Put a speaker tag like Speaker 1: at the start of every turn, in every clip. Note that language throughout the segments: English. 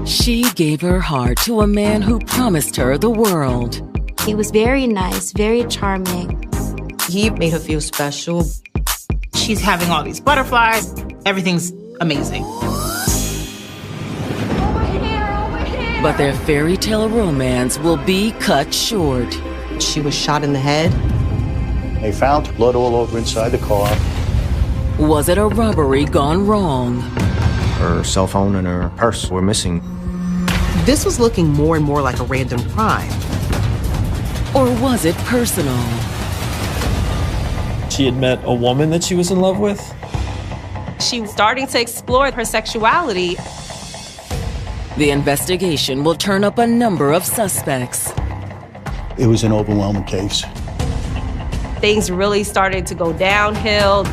Speaker 1: She gave her heart to a man who promised her the world.
Speaker 2: He was very nice, very charming.
Speaker 3: He made her feel special.
Speaker 4: She's having all these butterflies. Everything's amazing.
Speaker 1: But their fairy tale romance will be cut short.
Speaker 3: She was shot in the head.
Speaker 5: They found blood all over inside the car.
Speaker 1: Was it a robbery gone wrong?
Speaker 6: Her cell phone and her purse were missing.
Speaker 7: This was looking more and more like a random crime.
Speaker 1: Or was it personal?
Speaker 8: She had met a woman that she was in love with.
Speaker 3: She was starting to explore her sexuality.
Speaker 1: The investigation will turn up a number of suspects.
Speaker 5: It was an overwhelming case.
Speaker 3: Things really started to go downhill.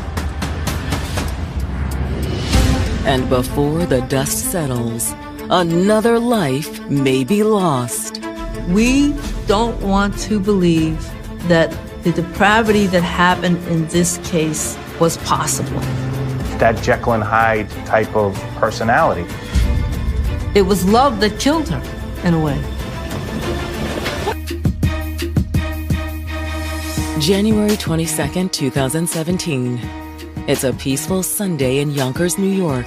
Speaker 1: And before the dust settles, another life may be lost.
Speaker 9: We don't want to believe that the depravity that happened in this case was possible.
Speaker 10: That Jekyll and Hyde type of personality.
Speaker 9: It was love that killed her, in a way.
Speaker 1: January 22nd, 2017. It's a peaceful Sunday in Yonkers, New York,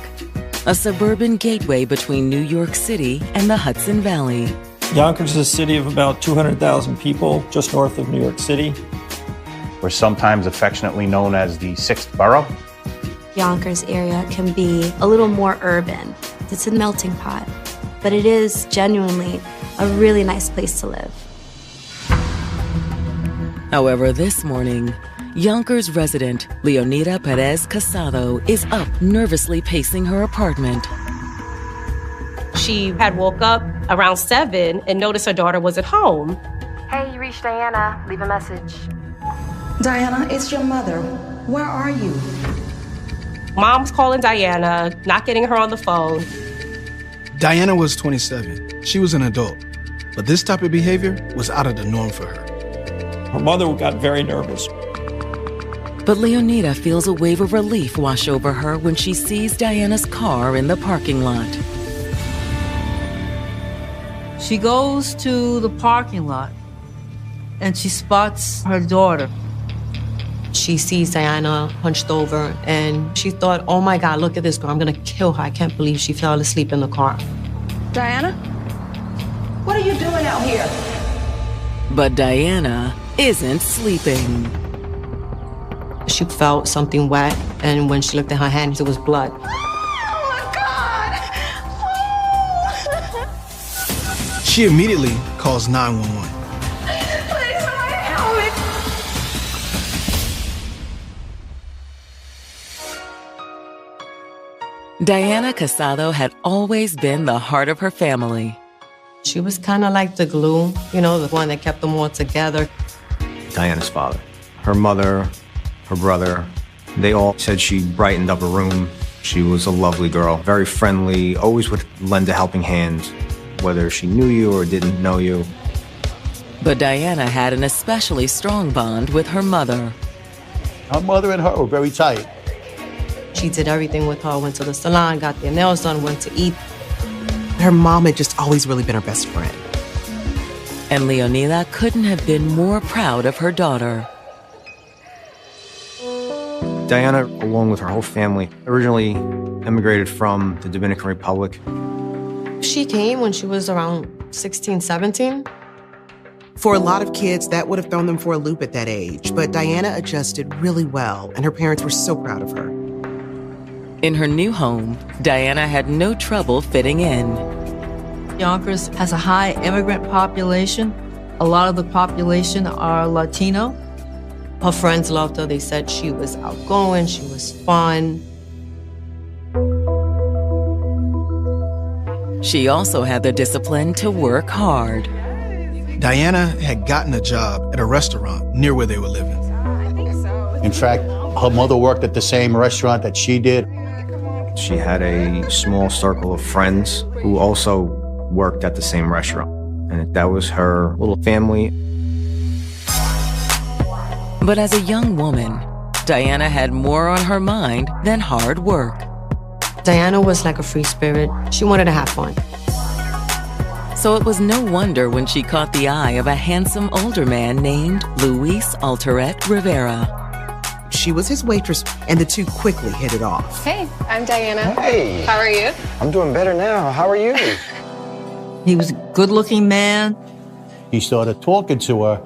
Speaker 1: a suburban gateway between New York City and the Hudson Valley.
Speaker 8: Yonkers is a city of about 200,000 people, just north of New York City.
Speaker 10: We're sometimes affectionately known as the Sixth Borough.
Speaker 2: Yonkers area can be a little more urban. It's a melting pot, but it is genuinely a really nice place to live.
Speaker 1: However, this morning, Yonkers resident Leonida Perez Casado is up nervously pacing her apartment.
Speaker 3: She had woke up around 7 and noticed her daughter was at home.
Speaker 11: Hey, you reached Diana. Leave a message.
Speaker 12: Diana, it's your mother. Where are you?
Speaker 3: Mom's calling Diana, not getting her on the phone.
Speaker 13: Diana was 27. She was an adult. But this type of behavior was out of the norm for her.
Speaker 8: Her mother got very nervous.
Speaker 1: But Leonida feels a wave of relief wash over her when she sees Diana's car in the parking lot.
Speaker 9: She goes to the parking lot and she spots her daughter.
Speaker 3: She sees Diana hunched over and she thought, oh my God, look at this girl. I'm gonna kill her. I can't believe she fell asleep in the car.
Speaker 12: Diana? What are you doing out here?
Speaker 1: But Diana isn't sleeping.
Speaker 3: She felt something wet, and when she looked at her hand, it was blood.
Speaker 12: Oh my God! Oh.
Speaker 13: She immediately calls 911.
Speaker 12: Please, somebody help me!
Speaker 1: Diana Casado had always been the heart of her family.
Speaker 3: She was kind of like the glue, you know, the one that kept them all together.
Speaker 6: Diana's father, her mother, her brother, they all said she brightened up a room. She was a lovely girl, very friendly, always would lend a helping hand, whether she knew you or didn't know you.
Speaker 1: But Diana had an especially strong bond with her mother.
Speaker 5: Her mother and her were very tight.
Speaker 3: She did everything with her, went to the salon, got their nails done, went to eat.
Speaker 7: Her mom had just always really been her best friend.
Speaker 1: And Leonida couldn't have been more proud of her daughter.
Speaker 6: Diana, along with her whole family, originally immigrated from the Dominican Republic.
Speaker 3: She came when she was around 16, 17.
Speaker 7: For a lot of kids, that would have thrown them for a loop at that age, but Diana adjusted really well, and her parents were so proud of her.
Speaker 1: In her new home, Diana had no trouble fitting in.
Speaker 9: Yonkers has a high immigrant population. A lot of the population are Latino.
Speaker 3: Her friends loved her. They said she was outgoing, she was fun.
Speaker 1: She also had the discipline to work hard.
Speaker 13: Diana had gotten a job at a restaurant near where they were living.
Speaker 5: In fact, her mother worked at the same restaurant that she did.
Speaker 6: She had a small circle of friends who also worked at the same restaurant. And that was her little family.
Speaker 1: But as a young woman, Diana had more on her mind than hard work.
Speaker 3: Diana was like a free spirit. She wanted to have fun.
Speaker 1: So it was no wonder when she caught the eye of a handsome older man named Luis Alterette Rivera.
Speaker 7: She was his waitress, and the two quickly hit it off.
Speaker 11: Hey, I'm Diana.
Speaker 14: Hey.
Speaker 11: How are you?
Speaker 14: I'm doing better now. How are you?
Speaker 9: He was a good-looking man.
Speaker 5: He started talking to her.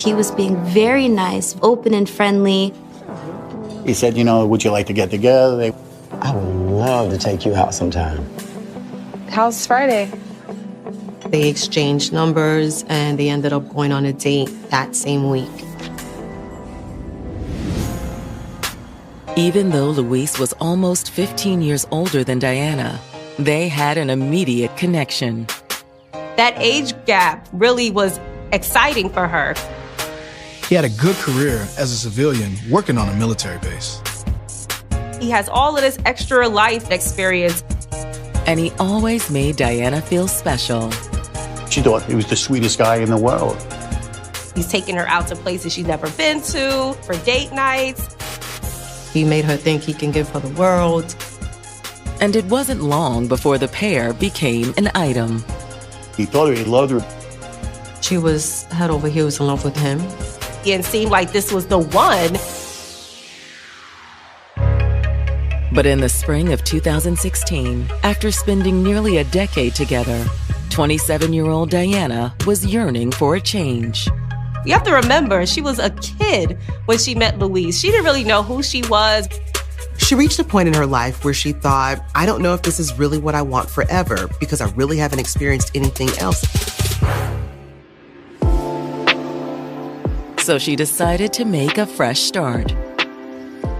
Speaker 2: He was being very nice, open and friendly.
Speaker 5: He said, would you like to get together?
Speaker 14: I would love to take you out sometime.
Speaker 11: How's Friday?
Speaker 3: They exchanged numbers and they ended up going on a date that same week.
Speaker 1: Even though Luis was almost 15 years older than Diana, they had an immediate connection.
Speaker 15: That age gap really was exciting for her.
Speaker 13: He had a good career as a civilian working on a military base.
Speaker 15: He has all of this extra life experience.
Speaker 1: And he always made Diana feel special.
Speaker 5: She thought he was the sweetest guy in the world.
Speaker 15: He's taking her out to places she's never been to, for date nights.
Speaker 3: He made her think he can give her the world.
Speaker 1: And it wasn't long before the pair became an item.
Speaker 5: He told her he loved her.
Speaker 3: She was head over heels in love with him.
Speaker 15: And seemed like this was the one.
Speaker 1: But in the spring of 2016, after spending nearly a decade together, 27-year-old Diana was yearning for a change.
Speaker 15: You have to remember, she was a kid when she met Luis. She didn't really know who she was.
Speaker 7: She reached a point in her life where she thought, I don't know if this is really what I want forever because I really haven't experienced anything else.
Speaker 1: So she decided to make a fresh start.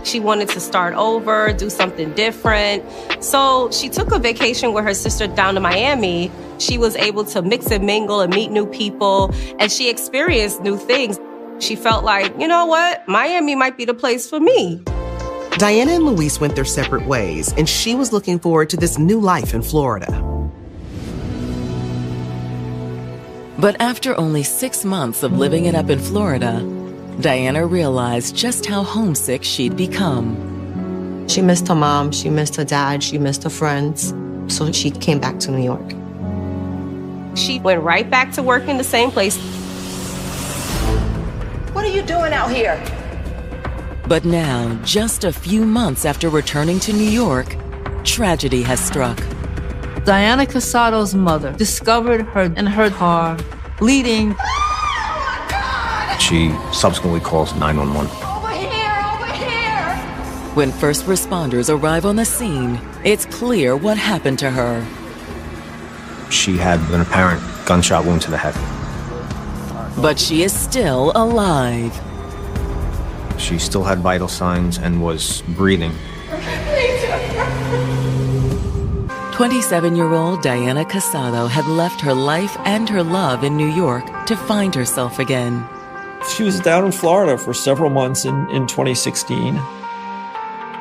Speaker 15: She wanted to start over, do something different. So she took a vacation with her sister down to Miami. She was able to mix and mingle and meet new people, and she experienced new things. She felt like, you know what? Miami might be the place for me.
Speaker 7: Diana and Luis went their separate ways, and she was looking forward to this new life in Florida.
Speaker 1: But after only 6 months of living it up in Florida, Diana realized just how homesick she'd become.
Speaker 3: She missed her mom, she missed her dad, she missed her friends. So she came back to New York.
Speaker 15: She went right back to work in the same place.
Speaker 12: What are you doing out here?
Speaker 1: But now, just a few months after returning to New York, tragedy has struck.
Speaker 9: Diana Casado's mother discovered her in her car, bleeding.
Speaker 6: She subsequently calls 911.
Speaker 12: Over here!
Speaker 1: When first responders arrive on the scene, it's clear what happened to her.
Speaker 6: She had an apparent gunshot wound to the head.
Speaker 1: But she is still alive.
Speaker 6: She still had vital signs and was breathing.
Speaker 1: 27-year-old Diana Casado had left her life and her love in New York to find herself again.
Speaker 8: She was down in Florida for several months in 2016.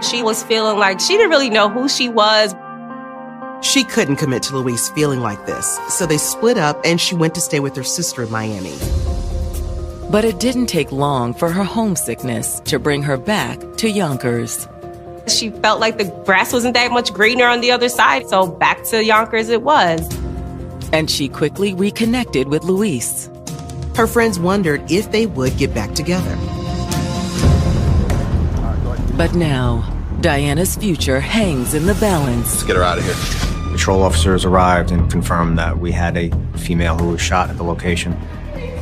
Speaker 15: She was feeling like she didn't really know who she was.
Speaker 7: She couldn't commit to Luis feeling like this, so they split up and she went to stay with her sister in Miami.
Speaker 1: But it didn't take long for her homesickness to bring her back to Yonkers.
Speaker 15: She felt like the grass wasn't that much greener on the other side, so back to Yonkers it was.
Speaker 1: And she quickly reconnected with Luis.
Speaker 7: Her friends wondered if they would get back together.
Speaker 1: But now, Diana's future hangs in the balance.
Speaker 16: Let's get her out of here.
Speaker 6: Patrol officers arrived and confirmed that we had a female who was shot at the location.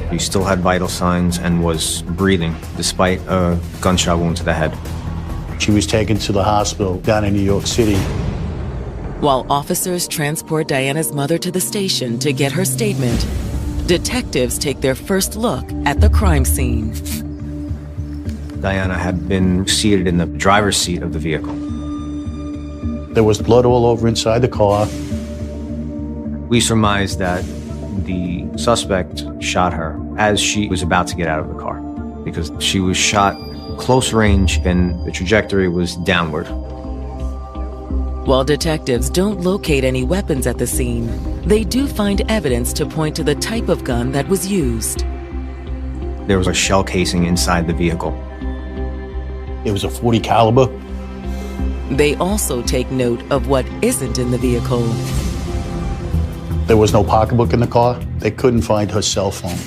Speaker 6: She still had vital signs and was breathing, despite a gunshot wound to the head.
Speaker 5: She was taken to the hospital down in New York City.
Speaker 1: While officers transport Diana's mother to the station to get her statement, detectives take their first look at the crime scene.
Speaker 6: Diana had been seated in the driver's seat of the vehicle.
Speaker 5: There was blood all over inside the car.
Speaker 6: We surmised that the suspect shot her as she was about to get out of the car because she was shot close range and the trajectory was downward.
Speaker 1: While detectives don't locate any weapons at the scene, they do find evidence to point to the type of gun that was used.
Speaker 6: There was a shell casing inside the vehicle.
Speaker 5: It was a .40 caliber.
Speaker 1: They also take note of what isn't in the vehicle.
Speaker 5: There was no pocketbook in the car. They couldn't find her cell phone.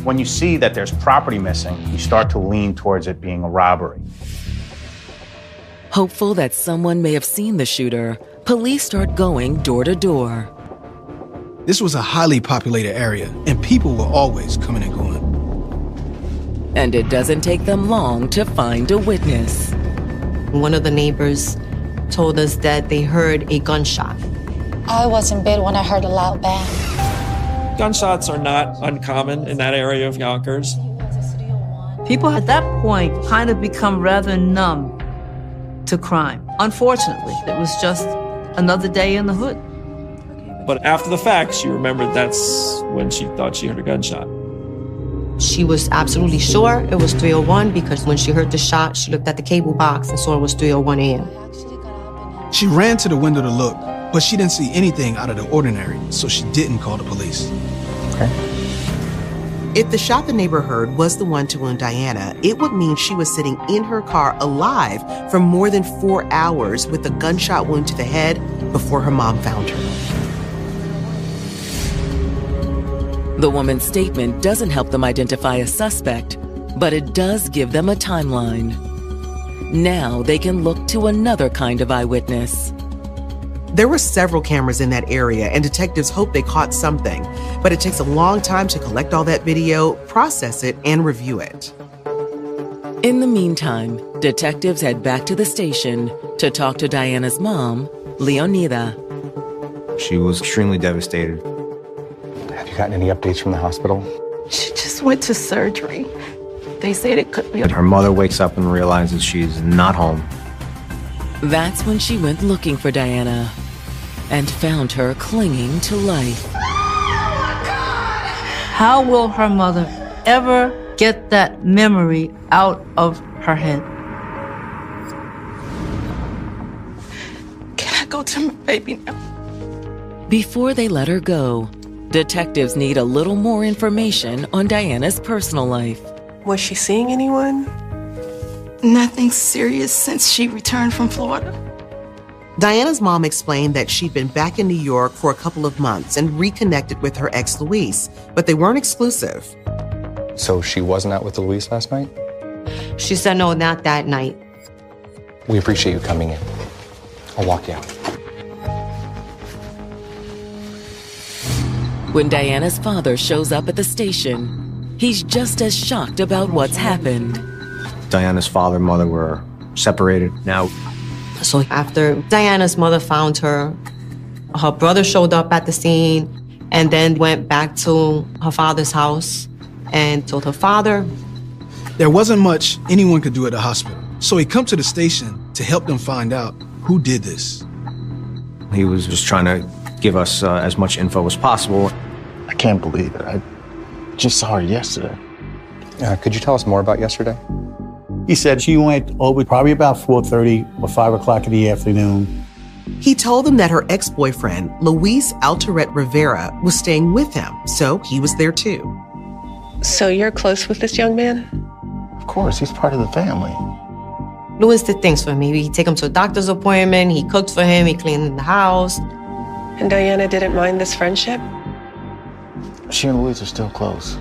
Speaker 10: When you see that there's property missing, you start to lean towards it being a robbery.
Speaker 1: Hopeful that someone may have seen the shooter, police start going door to door.
Speaker 13: This was a highly populated area, and people were always coming and going.
Speaker 1: And it doesn't take them long to find a witness.
Speaker 3: One of the neighbors told us that they heard a gunshot.
Speaker 16: I was in bed when I heard a loud bang.
Speaker 8: Gunshots are not uncommon in that area of Yonkers.
Speaker 9: People at that point kind of become rather numb to crime. Unfortunately, it was just another day in the hood.
Speaker 8: But after the fact, she remembered that's when she thought she heard a gunshot.
Speaker 3: She was absolutely sure it was 3:01 because when she heard the shot, she looked at the cable box and saw it was 3:01 a.m.
Speaker 13: She ran to the window to look, but she didn't see anything out of the ordinary, so she didn't call the police.
Speaker 10: Okay.
Speaker 7: If the shot the neighbor heard was the one to wound Diana, it would mean she was sitting in her car alive for more than 4 hours with a gunshot wound to the head before her mom found her.
Speaker 1: The woman's statement doesn't help them identify a suspect, but it does give them a timeline. Now they can look to another kind of eyewitness.
Speaker 7: There were several cameras in that area, and detectives hope they caught something, but it takes a long time to collect all that video, process it, and review it.
Speaker 1: In the meantime, detectives head back to the station to talk to Diana's mom, Leonida.
Speaker 6: She was extremely devastated.
Speaker 14: Have you gotten any updates from the hospital?
Speaker 12: She just went to surgery. They said it could be.
Speaker 6: Her mother wakes up and realizes she's not home.
Speaker 1: That's when she went looking for Diana and found her clinging to life.
Speaker 9: How will her mother ever get that memory out of her head?
Speaker 12: Can I go to my baby now?
Speaker 1: Before they let her go, detectives need a little more information on Diana's personal life.
Speaker 11: Was she seeing anyone?
Speaker 12: Nothing serious since she returned from Florida.
Speaker 7: Diana's mom explained that she'd been back in New York for a couple of months and reconnected with her ex, Luis, but they weren't exclusive.
Speaker 14: So she wasn't out with Luis last night?
Speaker 3: She said no, not that night.
Speaker 14: We appreciate you coming in. I'll walk you out.
Speaker 1: When Diana's father shows up at the station, he's just as shocked about what's happened.
Speaker 6: Diana's father and mother were separated. Now,
Speaker 3: so after Diana's mother found her, her brother showed up at the scene and then went back to her father's house and told her father.
Speaker 13: There wasn't much anyone could do at the hospital, so he come to the station to help them find out who did this.
Speaker 6: He was just trying to give us as much info as possible.
Speaker 5: I can't believe it. I just saw her yesterday.
Speaker 14: Could you tell us more about yesterday?
Speaker 5: He said she went over probably about 4:30 or 5 o'clock in the afternoon.
Speaker 7: He told them that her ex-boyfriend, Luis Altoret Rivera, was staying with him, so he was there too.
Speaker 11: So you're close with this young man?
Speaker 5: Of course, he's part of the family.
Speaker 3: Luis did things for me. He'd take him to a doctor's appointment, he cooked for him, he cleaned the house.
Speaker 11: And Diana didn't mind this friendship?
Speaker 5: She and Luis are still close.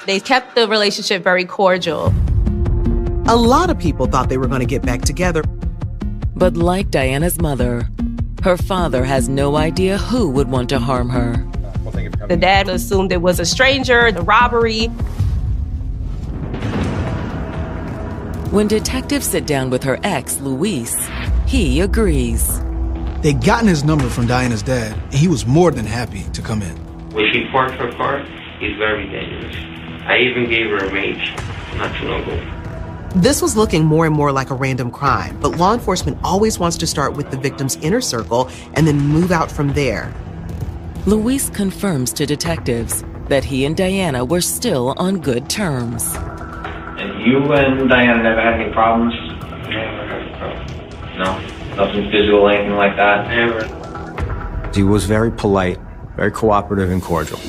Speaker 15: They kept the relationship very cordial.
Speaker 7: A lot of people thought they were going to get back together.
Speaker 1: But like Diana's mother, her father has no idea who would want to harm her.
Speaker 15: The dad assumed it was a stranger, a robbery.
Speaker 1: When detectives sit down with her ex, Luis, he agrees.
Speaker 13: They'd gotten his number from Diana's dad, and he was more than happy to come in.
Speaker 17: When she parked her car, he's very dangerous. I even gave her a mage not too long ago.
Speaker 7: This was looking more and more like a random crime, but law enforcement always wants to start with the victim's inner circle and then move out from there.
Speaker 1: Luis confirms to detectives that he and Diana were still on good terms.
Speaker 17: And you and Diana never had any problems? Never had any problems. No? Nothing physical, anything like that? Never.
Speaker 6: He was very polite, very cooperative and cordial.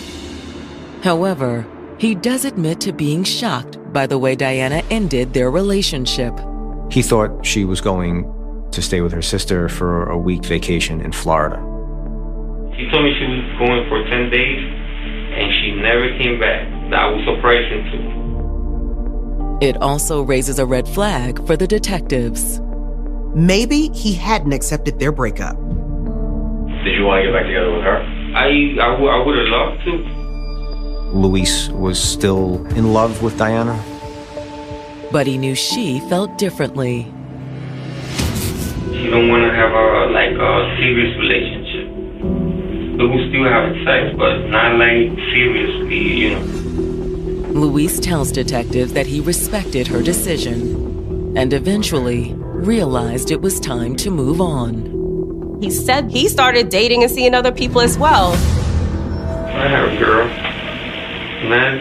Speaker 1: However, he does admit to being shocked by the way Diana ended their relationship.
Speaker 6: He thought she was going to stay with her sister for a week vacation in Florida.
Speaker 17: She She told me she was going for 10 days, and she never came back. That was surprising too.
Speaker 1: It also raises a red flag for the detectives.
Speaker 7: Maybe he hadn't accepted their breakup.
Speaker 17: Did you want to get back together with her? I would have loved to.
Speaker 6: Luis was still in love with Diana.
Speaker 1: But he knew she felt differently.
Speaker 17: She don't want to have a serious relationship. They will still have sex, but not like seriously, you know.
Speaker 1: Luis tells detectives that he respected her decision and eventually realized it was time to move on.
Speaker 15: He said he started dating and seeing other people as well.
Speaker 17: I have a girl. Not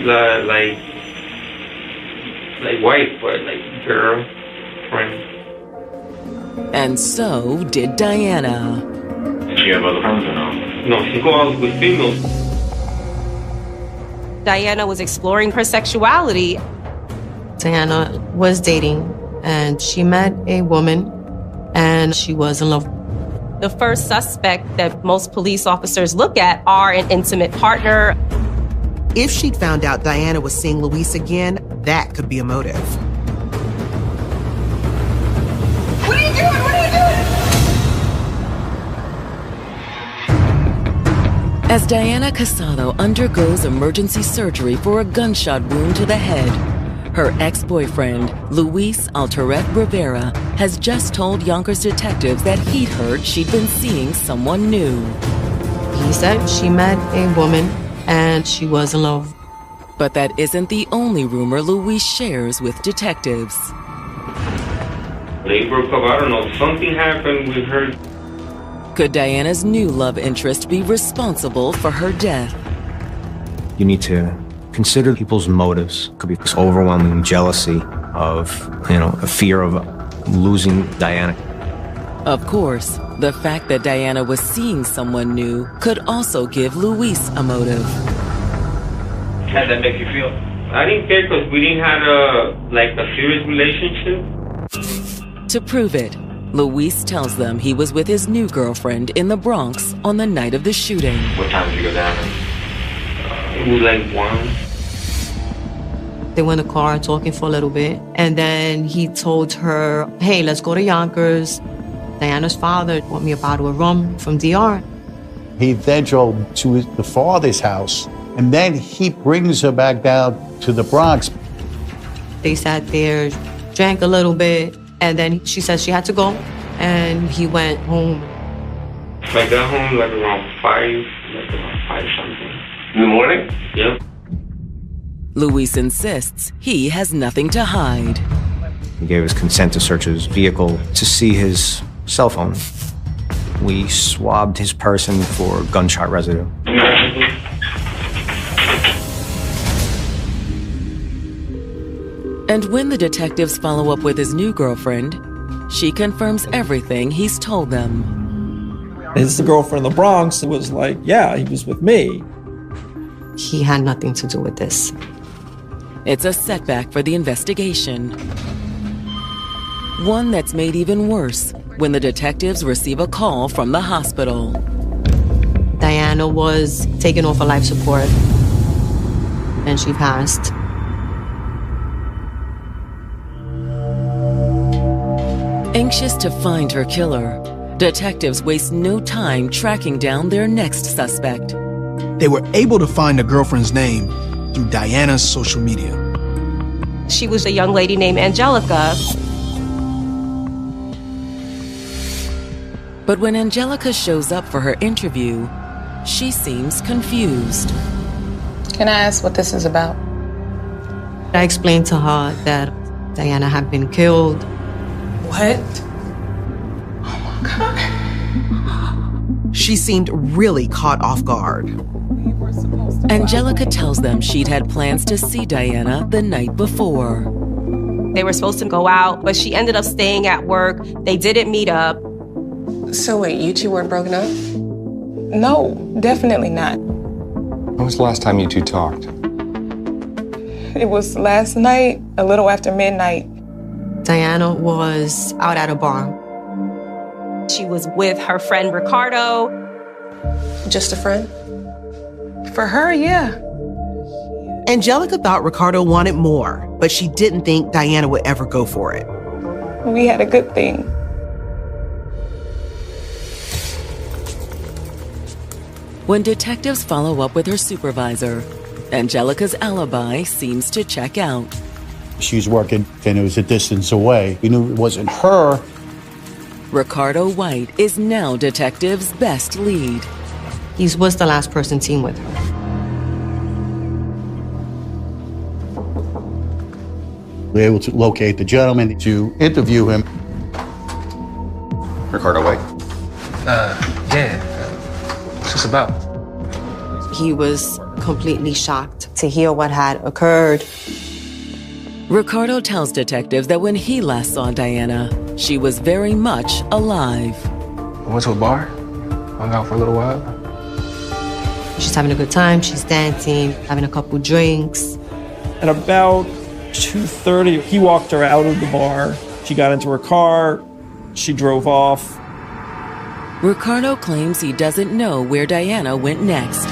Speaker 17: like wife, but like girl, friend.
Speaker 1: And so did Diana.
Speaker 17: Did she have other friends or no? No, she go out with females.
Speaker 15: Diana was exploring her sexuality.
Speaker 3: Diana was dating, and she met a woman, and she was in love.
Speaker 15: The first suspect that most police officers look at are an intimate partner.
Speaker 7: If she'd found out Diana was seeing Luis again, that could be a motive.
Speaker 12: What are you doing? What are you doing?
Speaker 1: As Diana Casado undergoes emergency surgery for a gunshot wound to the head, her ex-boyfriend, Luis Altaret Rivera, has just told Yonkers detectives that he'd heard she'd been seeing someone new.
Speaker 3: He said she met a woman and she was in love.
Speaker 1: But that isn't the only rumor Luis shares with detectives.
Speaker 17: They broke up, I don't know, something happened with her.
Speaker 1: Could Diana's new love interest be responsible for her death?
Speaker 6: You need to consider people's motives. Could be this overwhelming jealousy of, a fear of losing Diana.
Speaker 1: Of course, the fact that Diana was seeing someone new could also give Luis a motive.
Speaker 17: How'd that make you feel? I didn't care because we didn't have a serious relationship.
Speaker 1: To prove it, Luis tells them he was with his new girlfriend in the Bronx on the night of the shooting.
Speaker 17: What time did you go down? It was like 1.
Speaker 3: They were in the car talking for a little bit, and then he told her, hey, let's go to Yonkers. Diana's father bought me a bottle of rum from DR.
Speaker 5: He then drove to the father's house, and then he brings her back down to the Bronx.
Speaker 3: They sat there, drank a little bit, and then she said she had to go, and he went home.
Speaker 17: I got home around 5 something. In the morning? Yeah.
Speaker 1: Luis insists he has nothing to hide.
Speaker 6: He gave us consent to search his vehicle to see his cell phone. We swabbed his person for gunshot residue.
Speaker 1: And when the detectives follow up with his new girlfriend, she confirms everything he's told them.
Speaker 8: His girlfriend in the Bronx was like, yeah, he was with me.
Speaker 3: He had nothing to do with this.
Speaker 1: It's a setback for the investigation. One that's made even worse when the detectives receive a call from the hospital.
Speaker 3: Diana was taken off of life support, and she passed.
Speaker 1: Anxious to find her killer, detectives waste no time tracking down their next suspect.
Speaker 13: They were able to find the girlfriend's name through Diana's social media.
Speaker 15: She was a young lady named Angelica.
Speaker 1: But when Angelica shows up for her interview, she seems confused.
Speaker 11: Can I ask what this is about?
Speaker 3: I explained to her that Diana had been killed.
Speaker 11: What? Oh my God.
Speaker 7: She seemed really caught off guard.
Speaker 1: Angelica tells them she'd had plans to see Diana the night before.
Speaker 15: They were supposed to go out, but she ended up staying at work. They didn't meet up.
Speaker 11: So wait, you two weren't broken up? No, definitely not.
Speaker 14: When was the last time you two talked?
Speaker 11: It was last night, a little after midnight.
Speaker 3: Diana was out at a bar.
Speaker 15: She was with her friend Ricardo.
Speaker 11: Just a friend? For her, yeah.
Speaker 7: Angelica thought Ricardo wanted more, but she didn't think Diana would ever go for it.
Speaker 11: We had a good thing.
Speaker 1: When detectives follow up with her supervisor, Angelica's alibi seems to check out.
Speaker 5: She's working, and it was a distance away. We knew it wasn't her.
Speaker 1: Ricardo White is now detectives' best lead.
Speaker 3: He was the last person seen with her.
Speaker 5: We were able to locate the gentleman to interview him.
Speaker 14: Ricardo White?
Speaker 18: Yeah. What's this about?
Speaker 3: He was completely shocked to hear what had occurred.
Speaker 1: Ricardo tells detectives that when he last saw Diana, she was very much alive.
Speaker 18: I went to a bar, hung out for a little while.
Speaker 3: She's having a good time, she's dancing, having a couple drinks.
Speaker 8: At about 2:30, he walked her out of the bar. She got into her car, she drove off.
Speaker 1: Ricardo claims he doesn't know where Diana went next.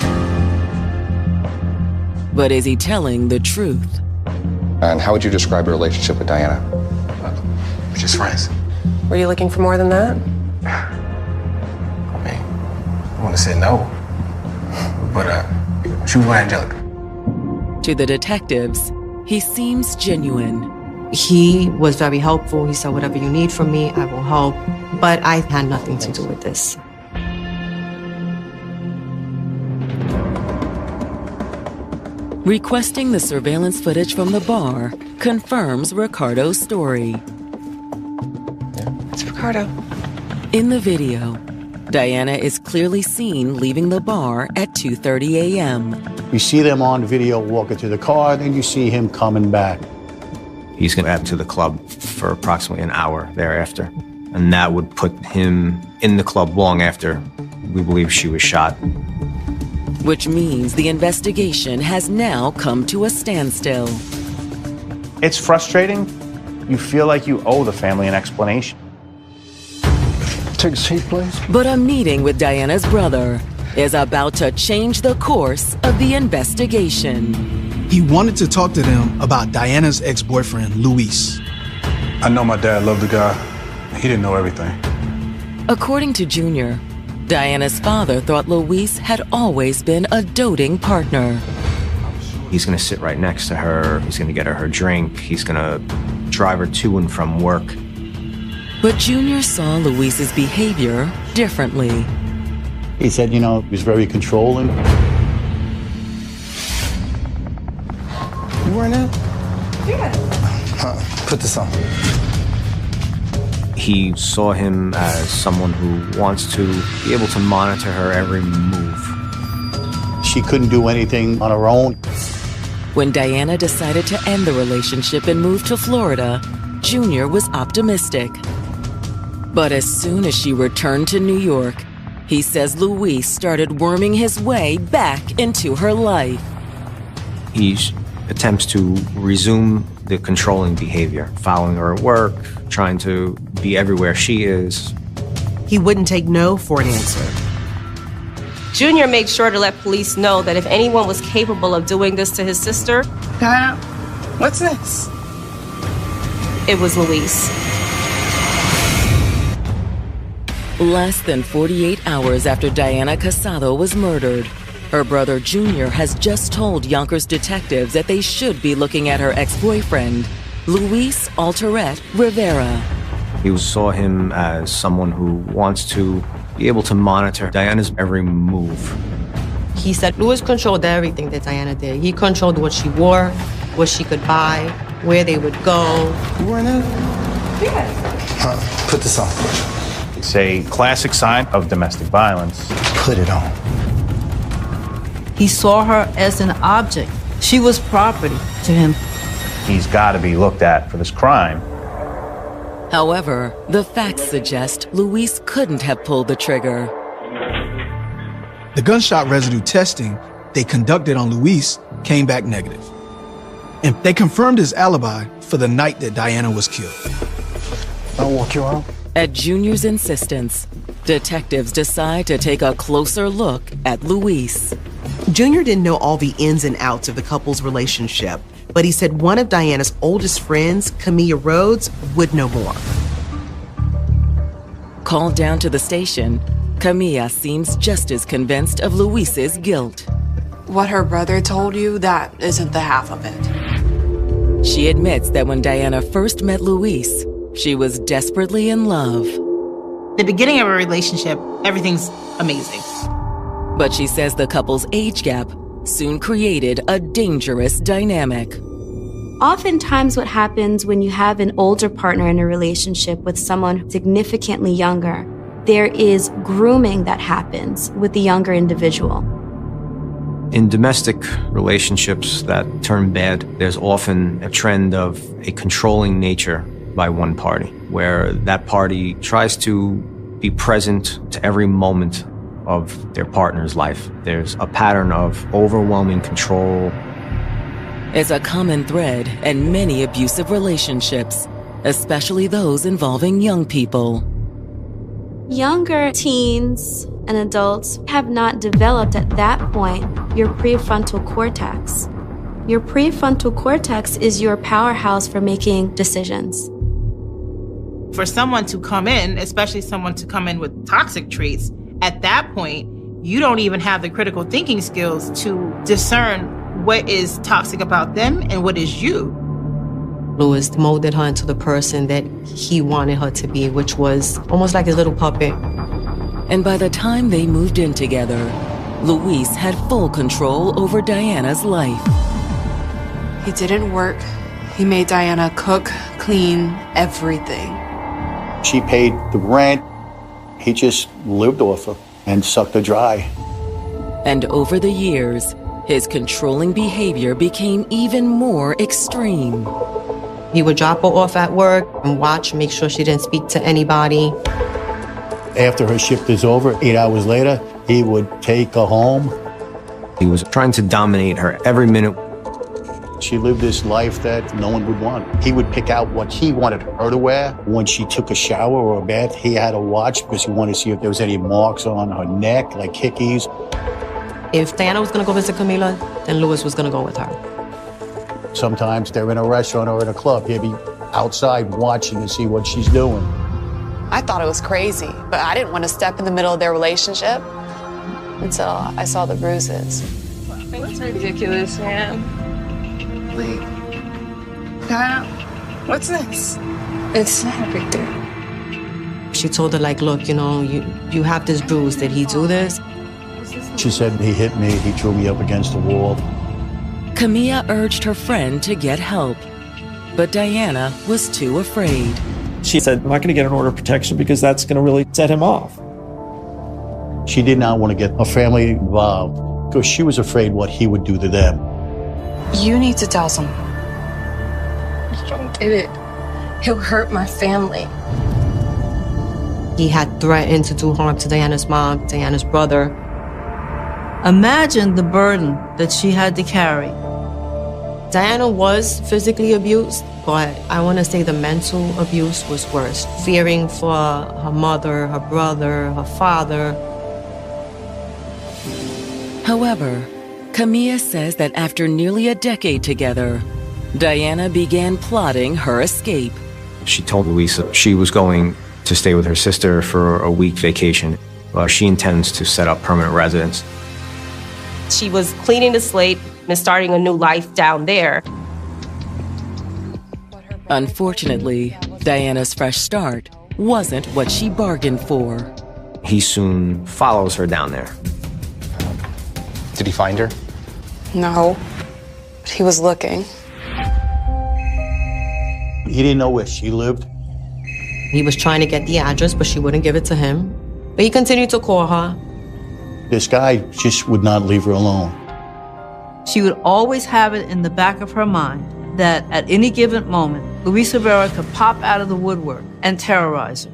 Speaker 1: But is he telling the truth?
Speaker 14: And how would you describe your relationship with Diana?
Speaker 18: We're just friends.
Speaker 11: Were you looking for more than that?
Speaker 18: I mean, I want to say no, but she was with Angelica.
Speaker 1: To the detectives, he seems genuine.
Speaker 3: He was very helpful. He said, whatever you need from me, I will help. But I had nothing to do with this.
Speaker 1: Requesting the surveillance footage from the bar confirms Ricardo's story.
Speaker 11: It's Ricardo.
Speaker 1: In the video, Diana is clearly seen leaving the bar at 2:30 a.m.
Speaker 5: You see them on video walking to the car, then you see him coming back.
Speaker 6: He's going to head to the club for approximately an hour thereafter. And that would put him in the club long after we believe she was shot.
Speaker 1: Which means the investigation has now come to a standstill.
Speaker 10: It's frustrating. You feel like you owe the family an explanation.
Speaker 5: Take a seat, please.
Speaker 1: But a meeting with Diana's brother is about to change the course of the investigation.
Speaker 13: He wanted to talk to them about Diana's ex-boyfriend, Luis.
Speaker 18: I know my dad loved the guy. He didn't know everything.
Speaker 1: According to Junior, Diana's father thought Luis had always been a doting partner.
Speaker 6: He's going to sit right next to her. He's going to get her drink. He's going to drive her to and from work.
Speaker 1: But Junior saw Luis's behavior differently.
Speaker 5: He said, he was very controlling.
Speaker 18: You wearing that?
Speaker 12: Yeah.
Speaker 18: Put this on.
Speaker 6: He saw him as someone who wants to be able to monitor her every move.
Speaker 5: She couldn't do anything on her own.
Speaker 1: When Diana decided to end the relationship and move to Florida, Junior was optimistic. But as soon as she returned to New York, he says Luis started worming his way back into her life.
Speaker 6: He attempts to resume the controlling behavior, following her at work, trying to be everywhere she is.
Speaker 7: He wouldn't take no for an answer.
Speaker 15: Junior made sure to let police know that if anyone was capable of doing this to his sister,
Speaker 11: Diana, what's this?
Speaker 15: it was Luis.
Speaker 1: Less than 48 hours after Diana Casado was murdered, her brother Junior has just told Yonkers detectives that they should be looking at her ex-boyfriend, Luis Alterette Rivera.
Speaker 6: He saw him as someone who wants to be able to monitor Diana's every move.
Speaker 3: He said Luis controlled everything that Diana did. He controlled what she wore, what she could buy, where they would go.
Speaker 18: You wearing that?
Speaker 11: Yeah.
Speaker 18: Put this on.
Speaker 10: It's a classic sign of domestic violence.
Speaker 18: Put it on.
Speaker 9: He saw her as an object. She was property to him.
Speaker 10: He's got to be looked at for this crime.
Speaker 1: However, the facts suggest Luis couldn't have pulled the trigger.
Speaker 13: The gunshot residue testing they conducted on Luis came back negative. And they confirmed his alibi for the night that Diana was killed.
Speaker 18: I'll walk you out.
Speaker 1: At Junior's insistence, Detectives decide to take a closer look at Luis.
Speaker 7: Junior didn't know all the ins and outs of the couple's relationship, but he said one of Diana's oldest friends, Camilla Rhodes, would know more.
Speaker 1: Called down to the station, Camilla seems just as convinced of Luis's guilt.
Speaker 19: What her brother told you, that isn't the half of it.
Speaker 1: She admits that when Diana first met Luis, she was desperately in love.
Speaker 4: The beginning of a relationship, everything's amazing.
Speaker 1: But she says the couple's age gap soon created a dangerous dynamic.
Speaker 2: Oftentimes what happens when you have an older partner in a relationship with someone significantly younger, there is grooming that happens with the younger individual.
Speaker 6: In domestic relationships that turn bad, there's often a trend of a controlling nature by one party, where that party tries to be present to every moment of their partner's life. There's a pattern of overwhelming control.
Speaker 1: It's a common thread in many abusive relationships, especially those involving young people.
Speaker 2: Younger teens and adults have not developed at that point your prefrontal cortex. Your prefrontal cortex is your powerhouse for making decisions.
Speaker 4: For someone to come in, especially someone to come in with toxic traits, at that point, you don't even have the critical thinking skills to discern what is toxic about them and what is you.
Speaker 3: Luis molded her into the person that he wanted her to be, which was almost like a little puppet.
Speaker 1: And by the time they moved in together, Luis had full control over Diana's life.
Speaker 19: He didn't work. He made Diana cook, clean, everything.
Speaker 5: She paid the rent. He just lived off her and sucked her dry.
Speaker 1: And over the years, his controlling behavior became even more extreme.
Speaker 3: He would drop her off at work and watch, make sure she didn't speak to anybody.
Speaker 5: After her shift is over, 8 hours later, he would take her home.
Speaker 6: He was trying to dominate her every minute.
Speaker 5: She lived this life that no one would want. He would pick out what he wanted her to wear. When she took a shower or a bath, he had to watch because he wanted to see if there was any marks on her neck, like hickeys.
Speaker 3: If Diana was going to go visit Camila, then Luis was going to go with her.
Speaker 5: Sometimes they're in a restaurant or in a club. He'd be outside watching to see what she's doing.
Speaker 19: I thought it was crazy, but I didn't want to step in the middle of their relationship until I saw the bruises.
Speaker 11: That's ridiculous, man. Wait. Diana, what's this? It's not a big deal.
Speaker 3: She told her, like, look, you know, you have this bruise. Did he do this?
Speaker 5: She said, he hit me, he threw me up against the wall.
Speaker 1: Camilla urged her friend to get help, but Diana was too afraid.
Speaker 8: She said, I'm not going to get an order of protection because that's going to really set him off.
Speaker 5: She did not want to get her family involved because she was afraid what he would do to them.
Speaker 19: You need to tell someone.
Speaker 11: Don't do it. He'll hurt my family.
Speaker 3: He had threatened to do harm to Diana's mom, Diana's brother.
Speaker 9: Imagine the burden that she had to carry.
Speaker 3: Diana was physically abused, but I want to say the mental abuse was worse. Fearing for her mother, her brother, her father.
Speaker 1: However, Camilla says that after nearly a decade together, Diana began plotting her escape.
Speaker 6: She told Luisa she was going to stay with her sister for a week vacation. She intends to set up permanent residence.
Speaker 15: She was cleaning the slate and starting a new life down there.
Speaker 1: Unfortunately, Diana's fresh start wasn't what she bargained for.
Speaker 6: He soon follows her down there.
Speaker 14: Did he find her?
Speaker 19: No, but he was looking.
Speaker 5: He didn't know where she lived.
Speaker 3: He was trying to get the address, but she wouldn't give it to him. But he continued to call her.
Speaker 5: This guy just would not leave her alone.
Speaker 9: She would always have it in the back of her mind that at any given moment, Luis Rivera could pop out of the woodwork and terrorize her.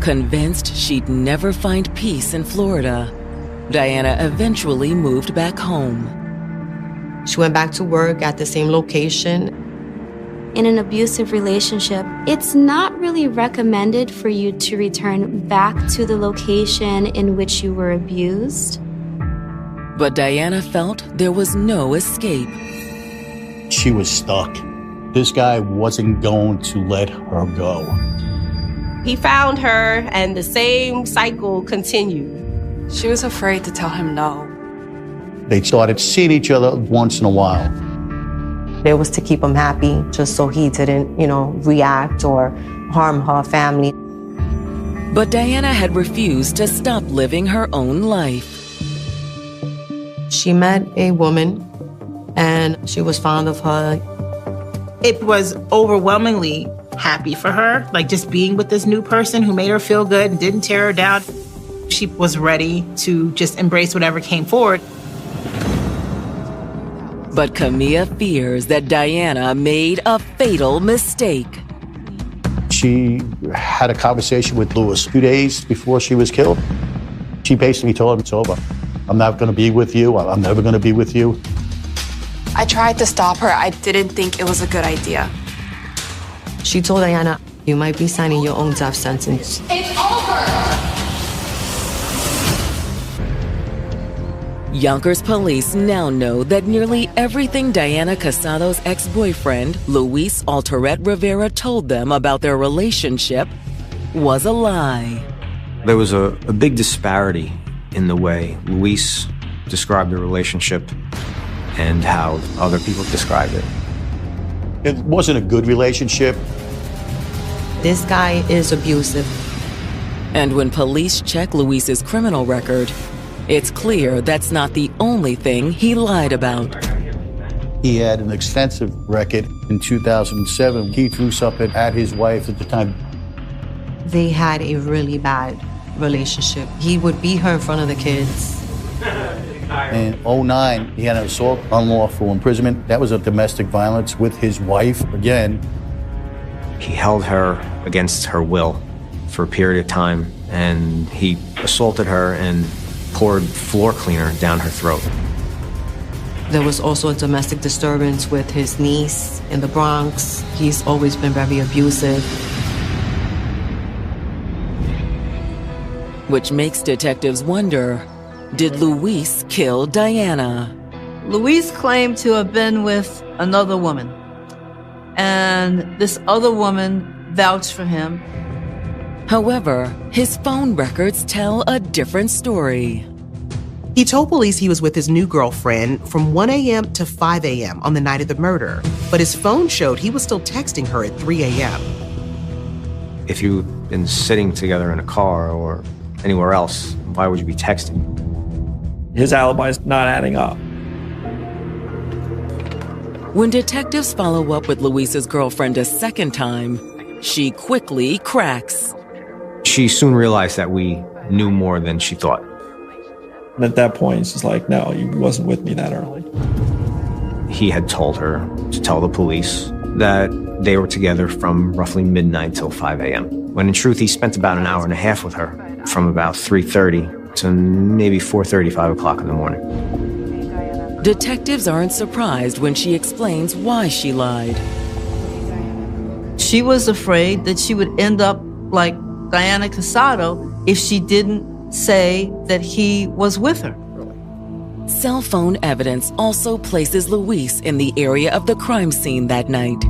Speaker 1: Convinced she'd never find peace in Florida, Diana eventually moved back home.
Speaker 3: She went back to work at the same location.
Speaker 2: in an abusive relationship, it's not really recommended for you to return back to the location in which you were abused.
Speaker 1: But Diana felt there was no escape.
Speaker 5: She was stuck. This guy wasn't going to let her go.
Speaker 15: He found her, and the same cycle continued.
Speaker 19: She was afraid to tell him no.
Speaker 5: They started seeing each other once in a while.
Speaker 3: It was to keep him happy, just so he didn't, react or harm her family.
Speaker 1: But Diana had refused to stop living her own life.
Speaker 3: She met a woman, and she was fond of her.
Speaker 4: It was overwhelmingly happy for her, like just being with this new person who made her feel good and didn't tear her down. She was ready to just embrace whatever came forward.
Speaker 1: But Camilla fears that Diana made a fatal mistake.
Speaker 5: She had a conversation with Lewis 2 days before she was killed. She basically told him, it's over. I'm not going to be with you. I'm never going to be with you.
Speaker 19: I tried to stop her. I didn't think it was a good idea.
Speaker 3: She told Diana, you might be signing your own death sentence.
Speaker 12: It's over!
Speaker 1: Yonkers police now know that nearly everything Diana Casado's ex-boyfriend, Luis Altoret Rivera, told them about their relationship was a lie.
Speaker 6: There was a big disparity in the way Luis described the relationship and how other people described it.
Speaker 5: It wasn't a good relationship.
Speaker 3: This guy is abusive.
Speaker 1: And when police check Luis's criminal record, it's clear that's not the only thing he lied about.
Speaker 5: He had an extensive record. In 2007, he threw something at his wife at the time.
Speaker 3: They had a really bad relationship. He would beat her in front of the kids.
Speaker 5: In 2009, he had an assault, unlawful imprisonment. That was a domestic violence with his wife again.
Speaker 6: He held her against her will for a period of time, and he assaulted her and poured floor cleaner down her throat.
Speaker 3: There was also a domestic disturbance with his niece in the Bronx. He's always been very abusive.
Speaker 1: Which makes detectives wonder, did Luis kill Diana?
Speaker 9: Luis claimed to have been with another woman, and this other woman vouched for him.
Speaker 1: However, his phone records tell a different story.
Speaker 7: He told police he was with his new girlfriend from 1 a.m. to 5 a.m. on the night of the murder, but his phone showed he was still texting her at 3 a.m.
Speaker 6: If you've been sitting together in a car or anywhere else, why would you be texting?
Speaker 8: His alibi is not adding up.
Speaker 1: When detectives follow up with Luis's girlfriend a second time, she quickly cracks.
Speaker 6: She soon realized that we knew more than she thought.
Speaker 8: And at that point, she's like, no, he wasn't with me that early.
Speaker 6: He had told her to tell the police that they were together from roughly midnight till 5 a.m. When in truth, he spent about an hour and a half with her, from about 3:30 to maybe 4:30, 5 o'clock in the morning.
Speaker 1: Detectives aren't surprised when she explains why she lied.
Speaker 9: She was afraid that she would end up like Diana Casado if she didn't say that he was with her.
Speaker 1: Cell phone evidence also places Luis in the area of the crime scene that night.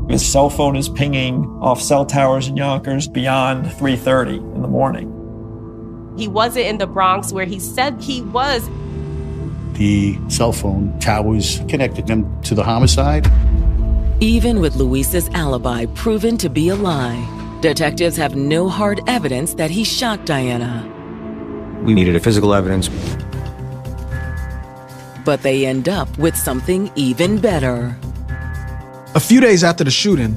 Speaker 8: His cell phone is pinging off cell towers in Yonkers beyond 3:30 in the morning.
Speaker 15: He wasn't in the Bronx where he said he was.
Speaker 5: The cell phone towers connected him to the homicide.
Speaker 1: Even with Luis's alibi proven to be a lie, detectives have no hard evidence that he shot Diana.
Speaker 6: We needed a physical evidence.
Speaker 1: But they end up with something even better.
Speaker 13: A few days after the shooting,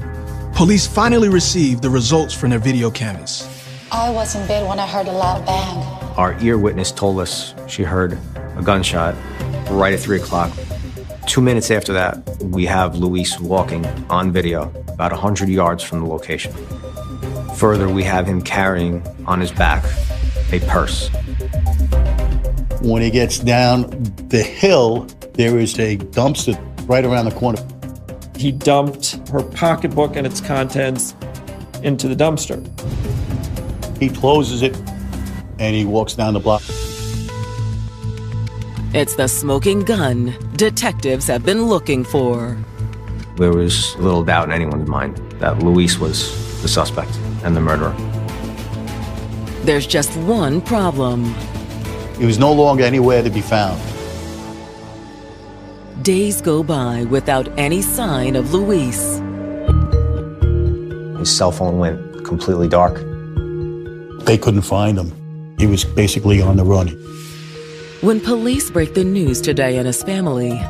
Speaker 13: police finally received the results from their video canvas.
Speaker 16: I was in bed when I heard a loud bang.
Speaker 6: Our ear witness told us she heard a gunshot right at 3 o'clock. 2 minutes after that, we have Luis walking on video about 100 yards from the location. Further, we have him carrying on his back a purse.
Speaker 5: When he gets down the hill, there is a dumpster right around the corner.
Speaker 8: He dumped her pocketbook and its contents into the dumpster.
Speaker 5: He closes it and he walks down the block.
Speaker 1: It's the smoking gun detectives have been looking for.
Speaker 6: There was little doubt in anyone's mind that Luis was the suspect and the murderer.
Speaker 1: There's just one problem.
Speaker 5: He was no longer anywhere to be found.
Speaker 1: Days go by without any sign of Luis.
Speaker 6: His cell phone went completely dark.
Speaker 5: They couldn't find him. He was basically on the run.
Speaker 1: When police break the news to Diana's family,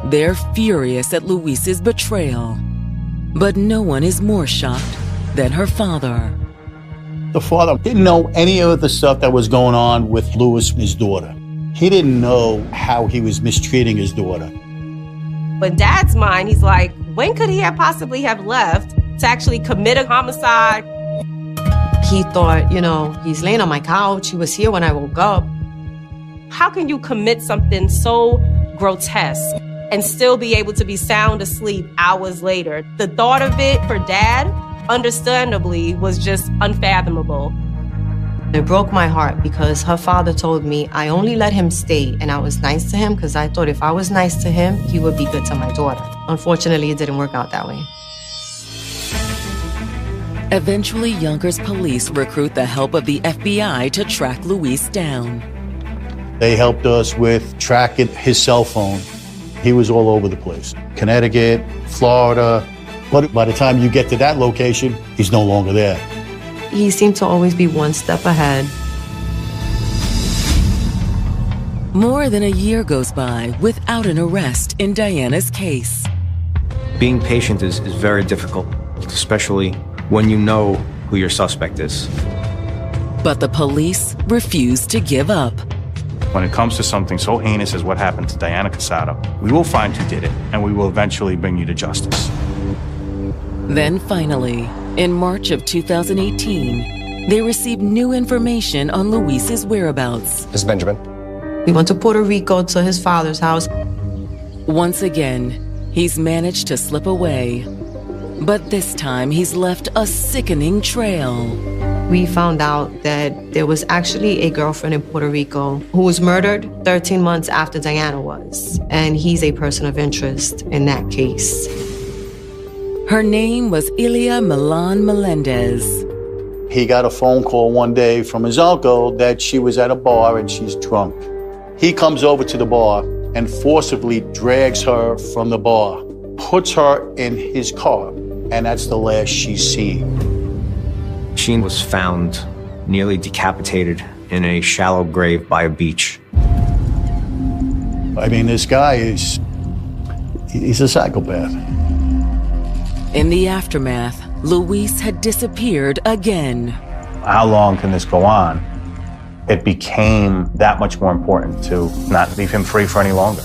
Speaker 1: they're furious at Luis's betrayal. But no one is more shocked than her father.
Speaker 5: The father didn't know any of the stuff that was going on with Luis and his daughter. He didn't know how he was mistreating his daughter.
Speaker 15: But Dad's mind, he's like, when could he have possibly have left to actually commit a homicide?
Speaker 3: He thought, he's laying on my couch. He was here when I woke up.
Speaker 15: How can you commit something so grotesque and still be able to be sound asleep hours later? The thought of it for Dad, understandably, was just unfathomable.
Speaker 3: It broke my heart because her father told me I only let him stay and I was nice to him because I thought if I was nice to him, he would be good to my daughter. Unfortunately, it didn't work out that way.
Speaker 1: Eventually, Yonkers police recruit the help of the FBI to track Luis down.
Speaker 5: They helped us with tracking his cell phone. He was all over the place. Connecticut, Florida. But by the time you get to that location, he's no longer there.
Speaker 3: He seemed to always be one step ahead.
Speaker 1: More than a year goes by without an arrest in Diana's case.
Speaker 6: Being patient is very difficult, especially when you know who your suspect is.
Speaker 1: But the police refuse to give up.
Speaker 10: When it comes to something so heinous as what happened to Diana Casado, we will find who did it, and we will eventually bring you to justice.
Speaker 1: Then finally, in March of 2018, they received new information on Luis's whereabouts.
Speaker 14: This is Benjamin.
Speaker 3: We went to Puerto Rico to his father's house.
Speaker 1: Once again, he's managed to slip away. But this time, he's left a sickening trail.
Speaker 3: We found out that there was actually a girlfriend in Puerto Rico who was murdered 13 months after Diana was. And he's a person of interest in that case.
Speaker 1: Her name was Ilia Milan Melendez.
Speaker 5: He got a phone call one day from his uncle that she was at a bar and she's drunk. He comes over to the bar and forcibly drags her from the bar, puts her in his car, and that's the last she's seen.
Speaker 6: She was found nearly decapitated in a shallow grave by a beach.
Speaker 5: I mean, this guy he's a psychopath.
Speaker 1: In the aftermath, Luis had disappeared again.
Speaker 10: How long can this go on? It became that much more important to not leave him free for any longer.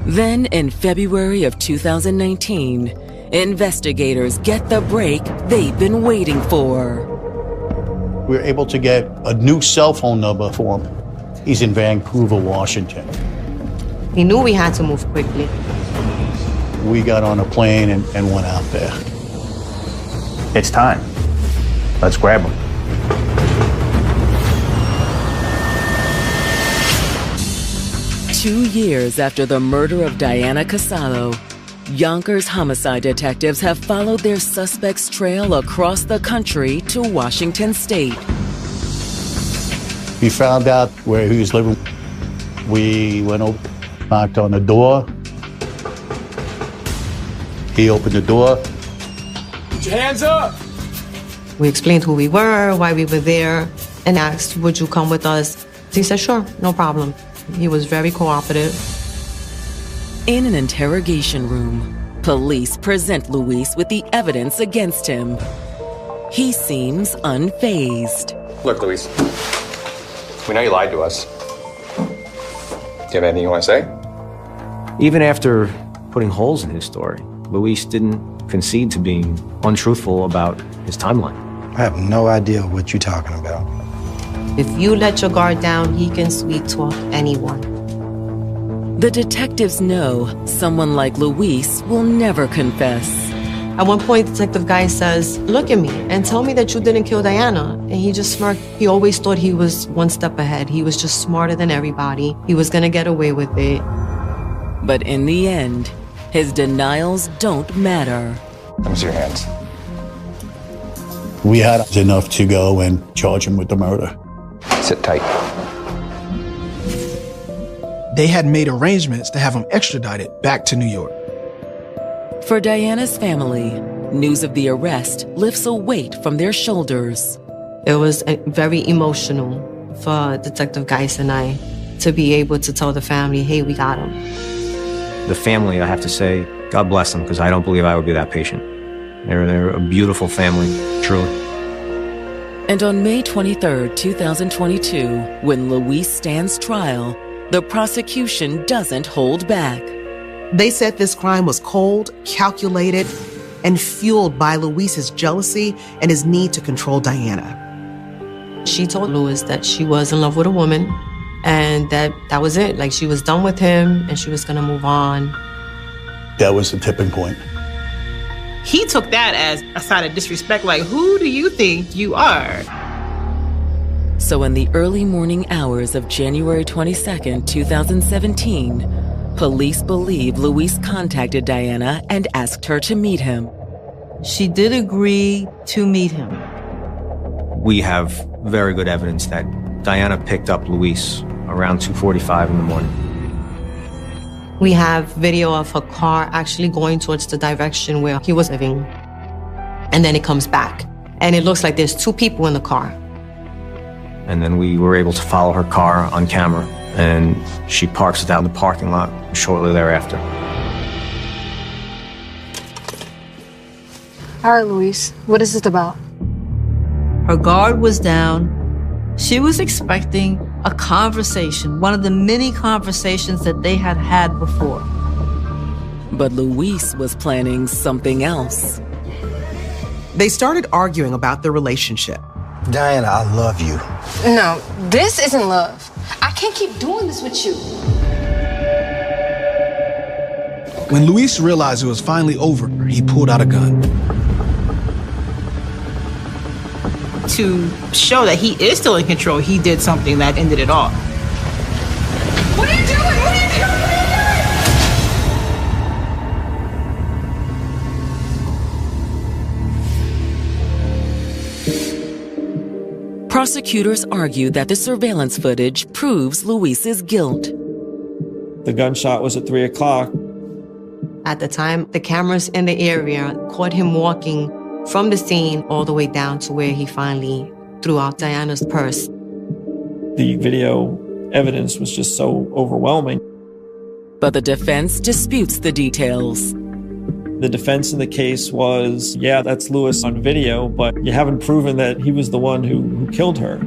Speaker 1: Then, in February of 2019, investigators get the break they've been waiting for.
Speaker 5: We were able to get a new cell phone number for him. He's in Vancouver, Washington.
Speaker 3: He knew we had to move quickly.
Speaker 5: We got on a plane and went out there.
Speaker 10: It's time. Let's grab him.
Speaker 1: Two years after the murder of Diana Casado, Yonkers homicide detectives have followed their suspect's trail across the country to Washington State.
Speaker 5: We found out where he was living. We went over, knocked on the door. He opened the door.
Speaker 20: Put your hands up!
Speaker 3: We explained who we were, why we were there, and asked, would you come with us? He said, sure, no problem. He was very cooperative.
Speaker 1: In an interrogation room, police present Luis with the evidence against him. He seems unfazed.
Speaker 14: Look, Luis, we know you lied to us. Do you have anything you want to say?
Speaker 6: Even after putting holes in his story, Luis didn't concede to being untruthful about his timeline.
Speaker 18: I have no idea what you're talking about.
Speaker 3: If you let your guard down, he can sweet talk anyone.
Speaker 1: The detectives know someone like Luis will never confess.
Speaker 3: At one point, Detective Guy says, "Look at me and tell me that you didn't kill Diana." And he just smirked. He always thought he was one step ahead. He was just smarter than everybody. He was gonna get away with it.
Speaker 1: But in the end, his denials don't matter.
Speaker 14: Let me see your hands.
Speaker 5: We had enough to go and charge him with the murder.
Speaker 14: Sit tight.
Speaker 13: They had made arrangements to have him extradited back to New York.
Speaker 1: For Diana's family, news of the arrest lifts a weight from their shoulders.
Speaker 3: It was very emotional for Detective Geis and I to be able to tell the family, hey, we got him.
Speaker 6: The family, I have to say, God bless them, because I don't believe I would be that patient. They're a beautiful family, truly.
Speaker 1: And on May 23rd, 2022, when Luis stands trial, the prosecution doesn't hold back.
Speaker 7: They said this crime was cold, calculated, and fueled by Luis's jealousy and his need to control Diana.
Speaker 3: She told Luis that she was in love with a woman and that was it. Like, she was done with him and she was gonna move on.
Speaker 5: That was the tipping point.
Speaker 4: He took that as a sign of disrespect, like, who do you think you are?
Speaker 1: So in the early morning hours of January 22nd, 2017, police believe Luis contacted Diana and asked her to meet him.
Speaker 9: She did agree to meet him.
Speaker 6: We have very good evidence that Diana picked up Luis around 2:45 in the morning.
Speaker 3: We have video of her car actually going towards the direction where he was living. And then it comes back. And it looks like there's two people in the car.
Speaker 6: And then we were able to follow her car on camera, and she parks it out in the parking lot shortly thereafter.
Speaker 21: All right, Luis, what is it about?
Speaker 9: Her guard was down. She was expecting a conversation, one of the many conversations that they had had before.
Speaker 1: But Luis was planning something else.
Speaker 7: They started arguing about their relationship.
Speaker 18: Diana, I love you.
Speaker 21: No, this isn't love. I can't keep doing this with you.
Speaker 13: When Luis realized it was finally over, he pulled out a gun.
Speaker 4: To show that he is still in control, he did something that ended it all.
Speaker 21: What are you doing? What are you doing?
Speaker 1: Prosecutors argue that the surveillance footage proves Luis's guilt.
Speaker 8: The gunshot was at 3 o'clock.
Speaker 3: At the time, the cameras in the area caught him walking from the scene all the way down to where he finally threw out Diana's purse.
Speaker 8: The video evidence was just so overwhelming.
Speaker 1: But the defense disputes the details.
Speaker 8: The defense in the case was, yeah, that's Luis on video, but you haven't proven that he was the one who killed her.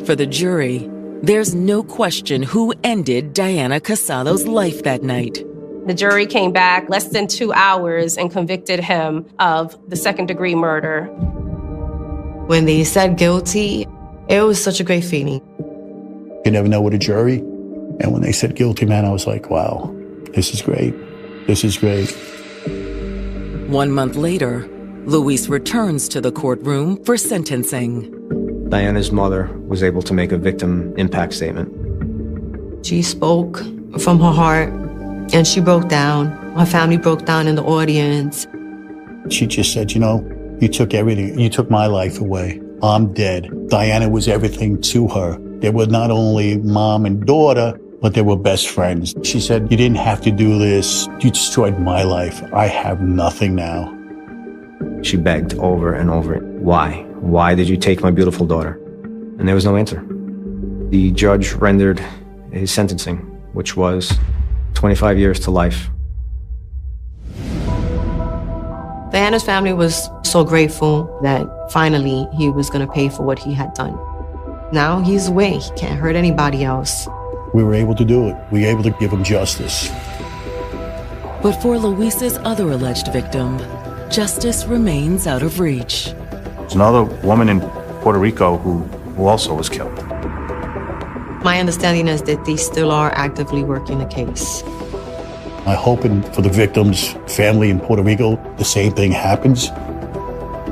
Speaker 1: For the jury, there's no question who ended Diana Casado's life that night.
Speaker 15: The jury came back less than 2 hours and convicted him of the second-degree murder.
Speaker 3: When they said guilty, it was such a great feeling.
Speaker 5: You never know with a jury. And when they said guilty, man, I was like, wow, this is great. This is great.
Speaker 1: 1 month later, Luis returns to the courtroom for sentencing.
Speaker 6: Diana's mother was able to make a victim impact statement.
Speaker 3: She spoke from her heart, and she broke down. Her family broke down in the audience.
Speaker 5: She just said, you know, you took everything. You took my life away. I'm dead. Diana was everything to her. They were not only mom and daughter, but they were best friends. She said, you didn't have to do this. You destroyed my life. I have nothing now.
Speaker 6: She begged over and over, why? Why did you take my beautiful daughter? And there was no answer. The judge rendered his sentencing, which was 25 years to life.
Speaker 3: Diana's family was so grateful that finally he was going to pay for what he had done. Now he's away. He can't hurt anybody else.
Speaker 5: We were able to do it. We were able to give him justice.
Speaker 1: But for Luis's other alleged victim, justice remains out of reach.
Speaker 10: There's another woman in Puerto Rico who also was killed.
Speaker 3: My understanding is that they still are actively working the case.
Speaker 5: I'm hoping for the victim's family in Puerto Rico, the same thing happens.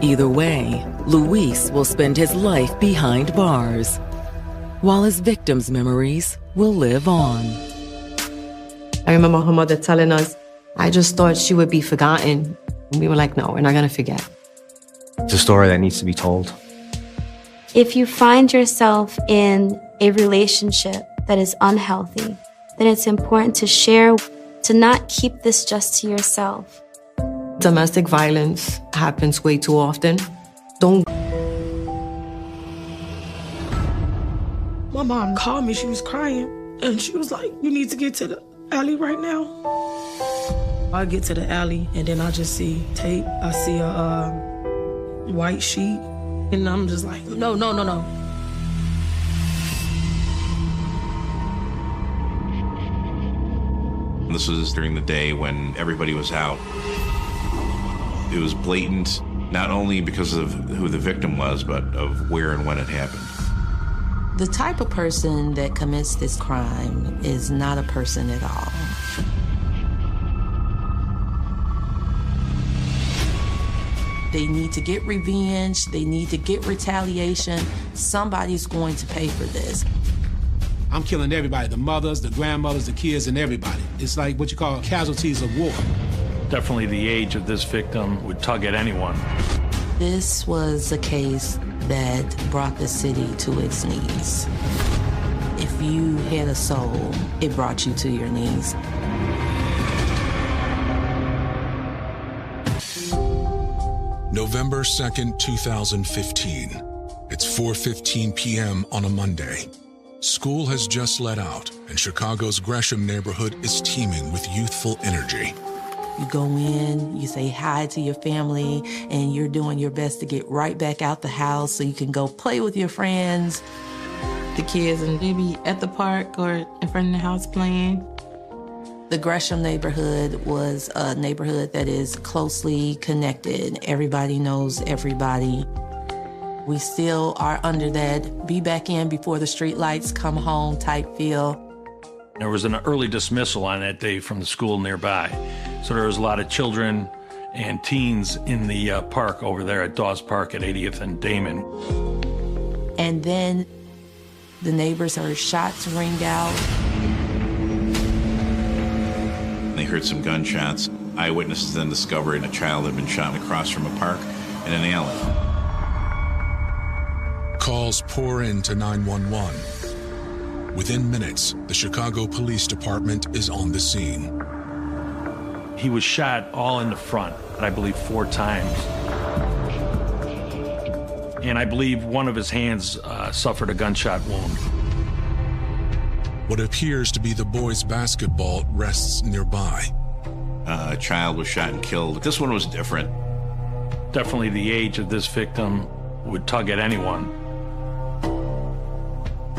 Speaker 1: Either way, Luis will spend his life behind bars, while his victims' memories will live on.
Speaker 3: I remember her mother telling us, I just thought she would be forgotten. And we were like, no, we're not gonna forget.
Speaker 6: It's a story that needs to be told.
Speaker 2: If you find yourself in a relationship that is unhealthy, then it's important to share, to not keep this just to yourself.
Speaker 3: Domestic violence happens way too often. Don't.
Speaker 12: My mom called me, she was crying, and she was like, you need to get to the alley right now. I get to the alley, and then I just see tape. I see a white sheet, and I'm just like, no.
Speaker 17: This was during the day when everybody was out. It was blatant, not only because of who the victim was, but of where and when it happened.
Speaker 22: The type of person that commits this crime is not a person at all. They need to get revenge, they need to get retaliation. Somebody's going to pay for this.
Speaker 23: I'm killing everybody, the mothers, the grandmothers, the kids, and everybody. It's like what you call casualties of war.
Speaker 8: Definitely the age of this victim would tug at anyone.
Speaker 22: This was a case that brought the city to its knees. If you had a soul, it brought you to your knees.
Speaker 24: November 2nd, 2015. It's 4:15 p.m. on a Monday. School has just let out, and Chicago's Gresham neighborhood is teeming with youthful energy.
Speaker 22: You go in, you say hi to your family, and you're doing your best to get right back out the house so you can go play with your friends.
Speaker 25: The kids and maybe at the park or in front of the house playing.
Speaker 22: The Gresham neighborhood was a neighborhood that is closely connected. Everybody knows everybody. We still are under that be back in before the street lights come home type feel.
Speaker 8: There was an early dismissal on that day from the school nearby. So there was a lot of children and teens in the park over there at Dawes Park at 80th and Damon.
Speaker 22: And then the neighbors heard shots ring out.
Speaker 17: They heard some gunshots. Eyewitnesses then discovered a child had been shot across from a park in an alley.
Speaker 24: Calls pour in to 911. Within minutes, the Chicago Police Department is on the scene.
Speaker 8: He was shot all in the front, I believe 4 times. And I believe one of his hands suffered a gunshot wound.
Speaker 24: What appears to be the boys' basketball rests nearby.
Speaker 17: A child was shot and killed. This one was different.
Speaker 8: Definitely the age of this victim would tug at anyone.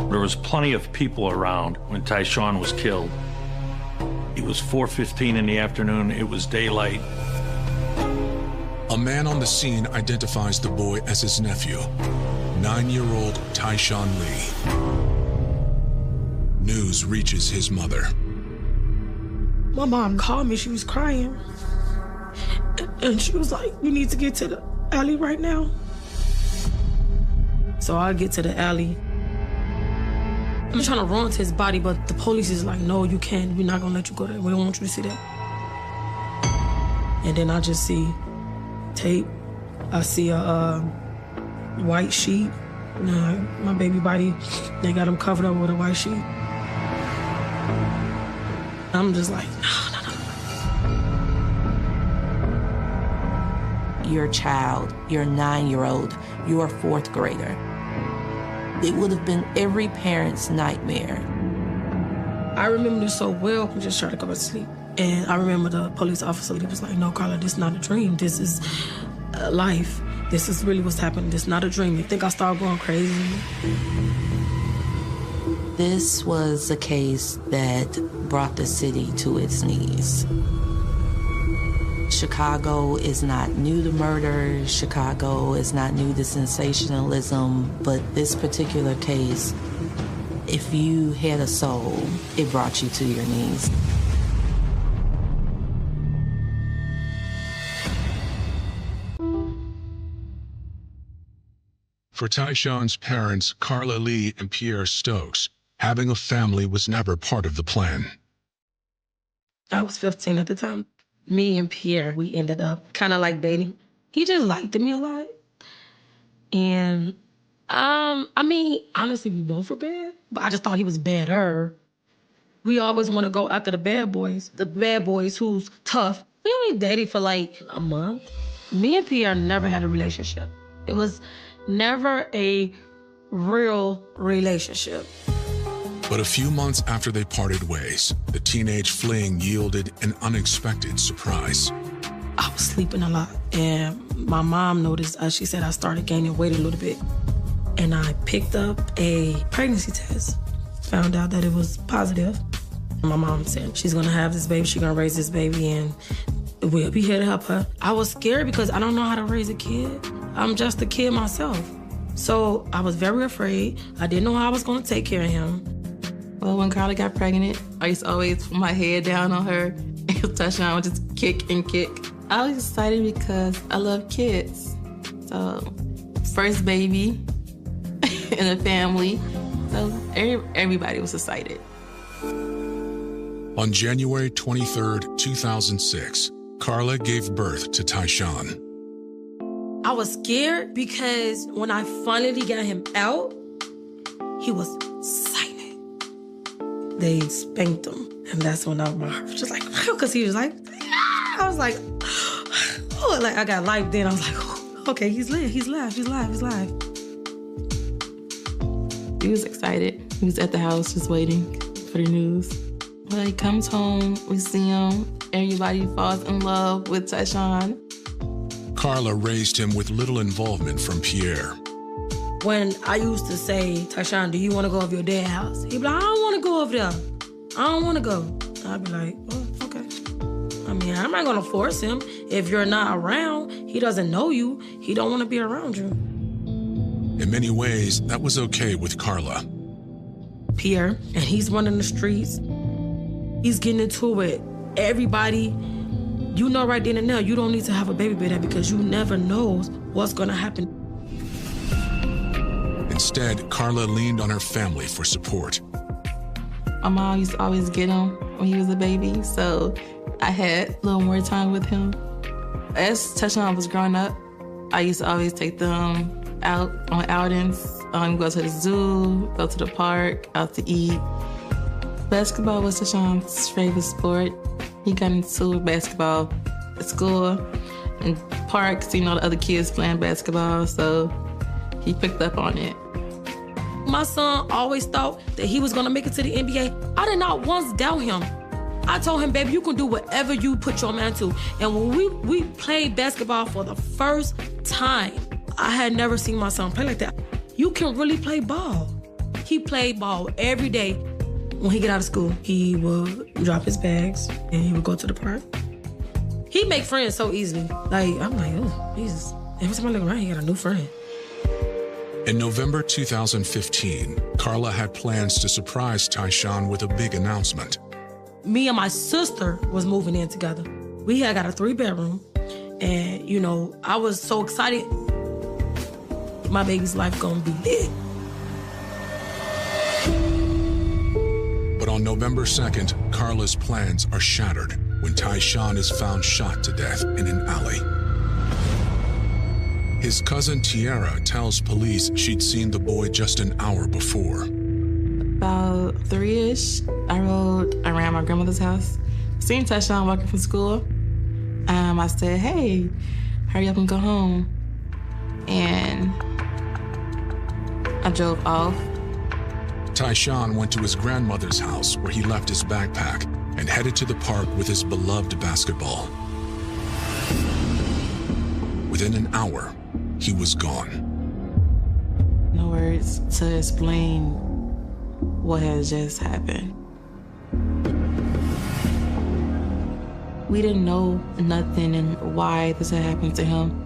Speaker 8: There was plenty of people around when Tyshawn was killed. It was 4:15 in the afternoon. It was daylight.
Speaker 24: A man on the scene identifies the boy as his nephew, 9-year-old Tyshawn Lee. News reaches his mother.
Speaker 12: My mom called me, she was crying. And she was like, you need to get to the alley right now. So I get to the alley. I'm trying to run to his body, but the police is like, no, you can't. We're not gonna let you go there. We don't want you to see that. And then I just see tape. I see a white sheet. My baby body, they got him covered up with a white sheet. I'm just like, no.
Speaker 22: Your child, your 9-year-old, your 4th grader. It would have been every parent's nightmare.
Speaker 12: I remember this so well. We just tried to go to sleep. And I remember the police officer, he was like, no, Carla, this is not a dream. This is life. This is really what's happening. This is not a dream. You think I started going crazy?
Speaker 22: This was a case that brought the city to its knees. Chicago is not new to murder. Chicago is not new to sensationalism. But this particular case If you had a soul, it brought you to your knees.
Speaker 24: For Tyshawn's parents, Carla Lee and Pierre Stokes, having a family was never part of the plan.
Speaker 12: I was 15 at the time. Me and Pierre, we ended up kind of like dating. He just liked me a lot. And, I mean, honestly, we both were bad, but I just thought he was better. We always want to go after the bad boys who's tough. We only dated for like a month. Me and Pierre never had a relationship. It was never a real relationship.
Speaker 24: But a few months after they parted ways, the teenage fling yielded an unexpected surprise.
Speaker 12: I was sleeping a lot, and my mom noticed, she said I started gaining weight a little bit. And I picked up a pregnancy test, found out that it was positive. My mom said she's gonna have this baby, she's gonna raise this baby, and we'll be here to help her. I was scared because I don't know how to raise a kid. I'm just a kid myself. So I was very afraid. I didn't know how I was gonna take care of him.
Speaker 25: Well, when Carla got pregnant, I used to always put my head down on her and Tyshawn would just kick and kick. I was excited because I love kids. So, first baby in a family. So everybody was excited.
Speaker 24: On January 23rd, 2006, Carla gave birth to Tyshawn.
Speaker 12: I was scared because when I finally got him out, he was silent. They spanked him, and that's when my heart was just like, because he was like, I was like, oh, like I got life then. I was like, oh, okay, he's live. He
Speaker 25: was excited. He was at the house just waiting for the news. When he comes home, we see him. Everybody falls in love with Tyshawn.
Speaker 24: Carla raised him with little involvement from Pierre.
Speaker 12: When I used to say, Tyshawn, do you want to go over your dad's house? He'd be like, I don't want to go over there. I don't want to go. I'd be like, oh, okay. I mean, I'm not going to force him. If you're not around, he doesn't know you. He don't want to be around you.
Speaker 24: In many ways, that was okay with Carla.
Speaker 12: Pierre, and he's running the streets. He's getting into it. Everybody, you know right then and there, you don't need to have a baby by that because you never know what's going to happen.
Speaker 24: Instead, Carla leaned on her family for support.
Speaker 25: My mom used to always get him when he was a baby, so I had a little more time with him. As Tyshawn was growing up, I used to always take them out on outings, go to the zoo, go to the park, out to eat. Basketball was Tyshawn's favorite sport. He got into basketball at school and parks, the other kids playing basketball, so he picked up on it.
Speaker 12: My son always thought that he was gonna make it to the NBA. I did not once doubt him. I told him, baby, you can do whatever you put your mind to. And when we played basketball for the first time, I had never seen my son play like that. You can really play ball. He played ball every day. When he get out of school, he would drop his bags and he would go to the park. He make friends so easily. Like, I'm like, oh, Jesus. Every time I look around, he got a new friend.
Speaker 24: In November 2015, Carla had plans to surprise Tyshawn with a big announcement.
Speaker 12: Me and my sister was moving in together. We had got a 3-bedroom, and, I was so excited. My baby's life gonna be lit.
Speaker 24: But on November 2nd, Carla's plans are shattered when Tyshawn is found shot to death in an alley. His cousin Tiara tells police she'd seen the boy just an hour before.
Speaker 25: About 3-ish, I rode around my grandmother's house. Seen Tyshawn walking from school. I said, hey, hurry up and go home. And I drove off.
Speaker 24: Tyshawn went to his grandmother's house where he left his backpack and headed to the park with his beloved basketball. Within an hour, he was gone.
Speaker 25: No words to explain what has just happened. We didn't know nothing and why this had happened to him.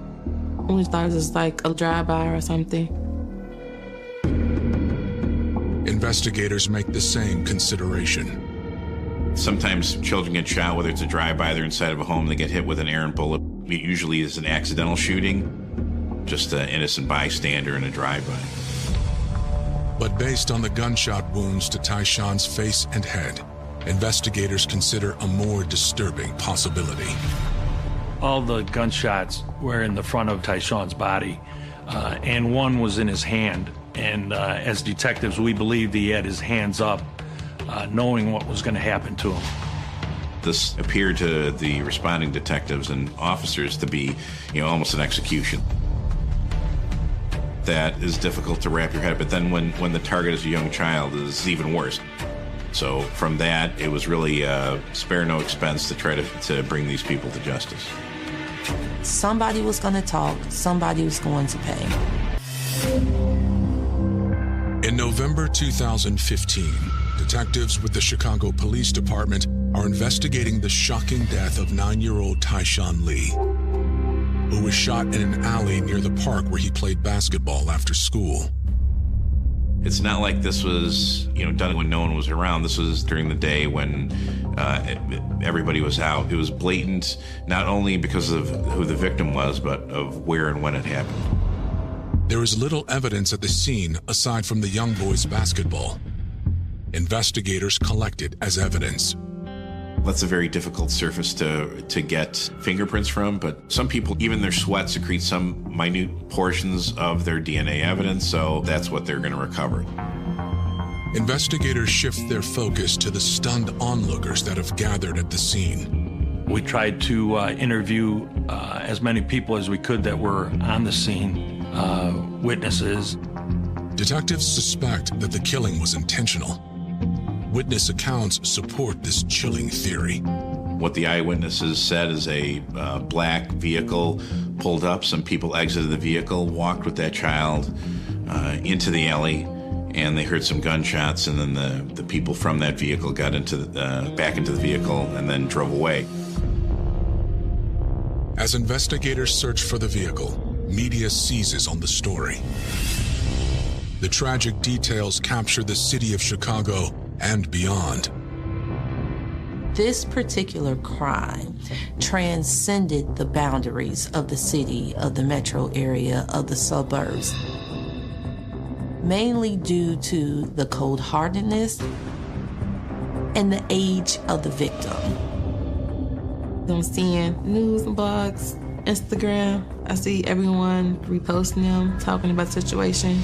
Speaker 25: We thought it was like a drive-by or something.
Speaker 24: Investigators make the same consideration.
Speaker 17: Sometimes children get shot, whether it's a drive-by, they're inside of a home, they get hit with an errant bullet. It usually is an accidental shooting, just an innocent bystander in a drive-by.
Speaker 24: But based on the gunshot wounds to Tyshawn's face and head, investigators consider a more disturbing possibility.
Speaker 8: All the gunshots were in the front of Tyshawn's body, and one was in his hand. And as detectives, we believed he had his hands up, knowing what was going to happen to him.
Speaker 17: This appeared to the responding detectives and officers to be, almost an execution. That is difficult to wrap your head, but then when the target is a young child, it's even worse. So from that, it was really spare no expense to try to bring these people to justice.
Speaker 22: Somebody was going to talk, somebody was going to pay.
Speaker 24: In November 2015, detectives with the Chicago Police Department are investigating the shocking death of 9-year-old Tyshawn Lee, who was shot in an alley near the park where he played basketball after school.
Speaker 17: It's not like this was, done when no one was around. This was during the day when everybody was out. It was blatant, not only because of who the victim was, but of where and when it happened.
Speaker 24: There is little evidence at the scene aside from the young boy's basketball. Investigators collect it as evidence.
Speaker 17: That's a very difficult surface to get fingerprints from, but some people, even their sweat secretes some minute portions of their DNA evidence, so that's what they're going to recover.
Speaker 24: Investigators shift their focus to the stunned onlookers that have gathered at the scene.
Speaker 8: We tried to interview as many people as we could that were on the scene, witnesses.
Speaker 24: Detectives suspect that the killing was intentional. Witness accounts support this chilling theory.
Speaker 17: What the eyewitnesses said is a black vehicle pulled up. Some people exited the vehicle, walked with that child into the alley, and they heard some gunshots, and then the people from that vehicle got back into the vehicle and then drove away.
Speaker 24: As investigators search for the vehicle, media seizes on the story. The tragic details capture the city of Chicago and beyond.
Speaker 22: This particular crime transcended the boundaries of the city, of the metro area, of the suburbs, mainly due to the cold-heartedness and the age of the victim.
Speaker 25: I'm seeing news and blogs, Instagram. I see everyone reposting them, talking about the situation.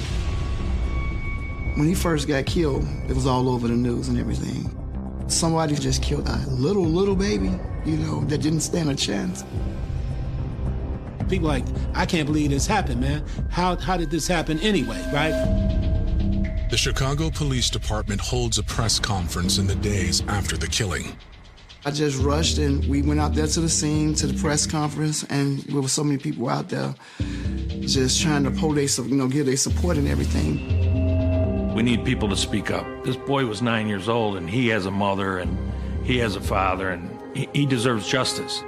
Speaker 11: When he first got killed, it was all over the news and everything. Somebody just killed a little baby, that didn't stand a chance.
Speaker 23: People like, I can't believe this happened, man. How did this happen anyway, right?
Speaker 24: The Chicago Police Department holds a press conference in the days after the killing.
Speaker 11: I just rushed and we went out there to the scene, to the press conference, and there were so many people out there just trying to give their support and everything.
Speaker 8: We need people to speak up. This boy was 9 years old, and he has a mother, and he has a father, and he deserves justice.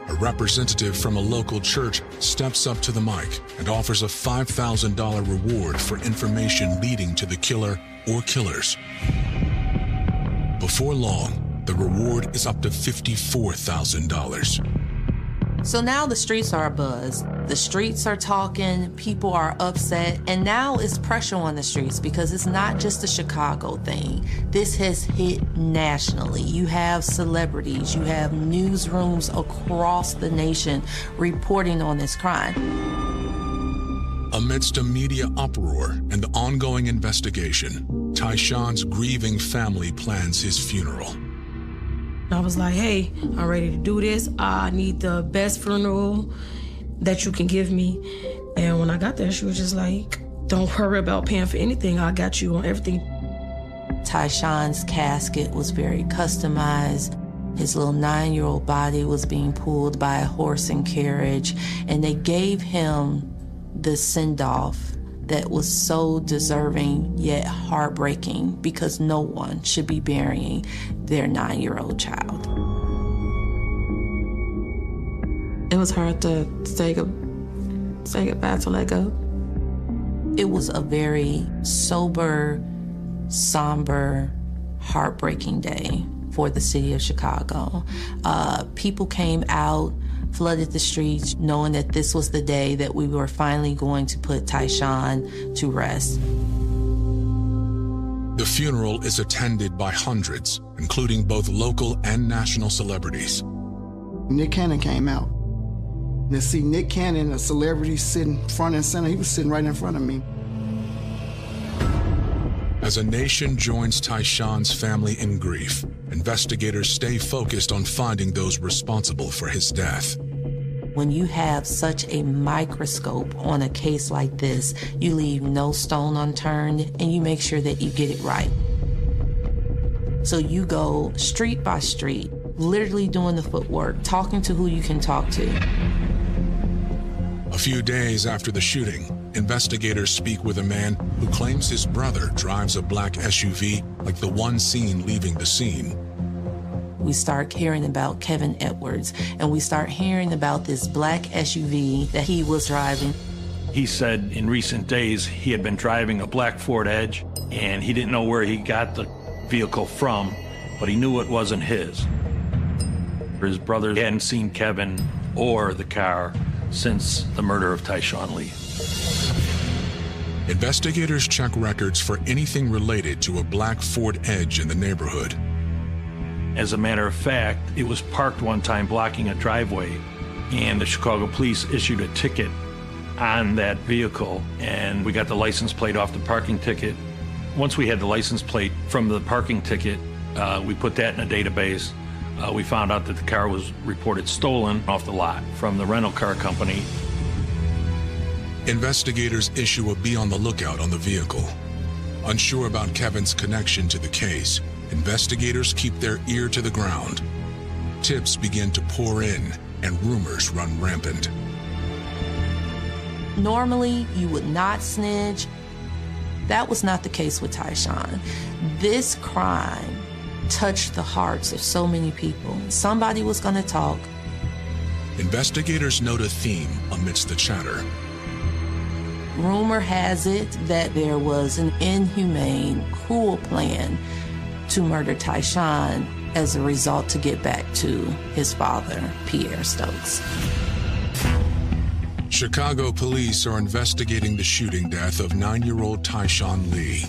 Speaker 24: A representative from a local church steps up to the mic and offers a $5,000 reward for information leading to the killer or killers. Before long, the reward is up to $54,000.
Speaker 22: So now the streets are abuzz. The streets are talking, people are upset, and now it's pressure on the streets because it's not just a Chicago thing. This has hit nationally. You have celebrities, you have newsrooms across the nation reporting on this crime.
Speaker 24: Amidst a media uproar and the ongoing investigation, Tyshawn's grieving family plans his funeral.
Speaker 12: I was like, hey, I'm ready to do this. I need the best funeral that you can give me. And when I got there, she was just like, don't worry about paying for anything. I got you on everything.
Speaker 22: Tyshawn's casket was very customized. His little 9-year-old body was being pulled by a horse and carriage. And they gave him the send-off that was so deserving yet heartbreaking because no one should be burying their 9-year-old child.
Speaker 25: It was hard to say goodbye, to let go.
Speaker 22: It was a very sober, somber, heartbreaking day for the city of Chicago. People came out, flooded the streets, knowing that this was the day that we were finally going to put Tyshawn to rest.
Speaker 24: The funeral is attended by hundreds, including both local and national celebrities.
Speaker 11: Nick Cannon came out. To see Nick Cannon, a celebrity, sitting front and center, he was sitting right in front of me.
Speaker 24: As a nation joins Tyshawn's family in grief, investigators stay focused on finding those responsible for his death.
Speaker 22: When you have such a microscope on a case like this, you leave no stone unturned and you make sure that you get it right. So you go street by street, literally doing the footwork, talking to who you can talk to.
Speaker 24: A few days after the shooting, investigators speak with a man who claims his brother drives a black SUV like the one seen leaving the scene.
Speaker 22: We start hearing about Kevin Edwards, and we start hearing about this black SUV that he was driving.
Speaker 8: He said in recent days he had been driving a black Ford Edge, and he didn't know where he got the vehicle from, but he knew it wasn't his. His brother hadn't seen Kevin or the car since the murder of Tyshawn Lee.
Speaker 24: Investigators check records for anything related to a black Ford Edge in the neighborhood.
Speaker 8: As a matter of fact, it was parked one time blocking a driveway, and the Chicago police issued a ticket on that vehicle, and we got the license plate off the parking ticket. Once we had the license plate from the parking ticket, we put that in a database. We found out that the car was reported stolen off the lot from the rental car company.
Speaker 24: Investigators issue a be on the lookout on the vehicle. Unsure about Kevin's connection to the case, investigators keep their ear to the ground. Tips begin to pour in, and rumors run rampant.
Speaker 22: Normally, you would not snitch. That was not the case with Tyshawn. This crime touched the hearts of so many people. Somebody was going to talk.
Speaker 24: Investigators note a theme amidst the chatter.
Speaker 22: Rumor has it that there was an inhumane, cruel plan to murder Tyshawn as a result to get back to his father, Pierre Stokes.
Speaker 24: Chicago police are investigating the shooting death of 9-year-old Tyshawn Lee.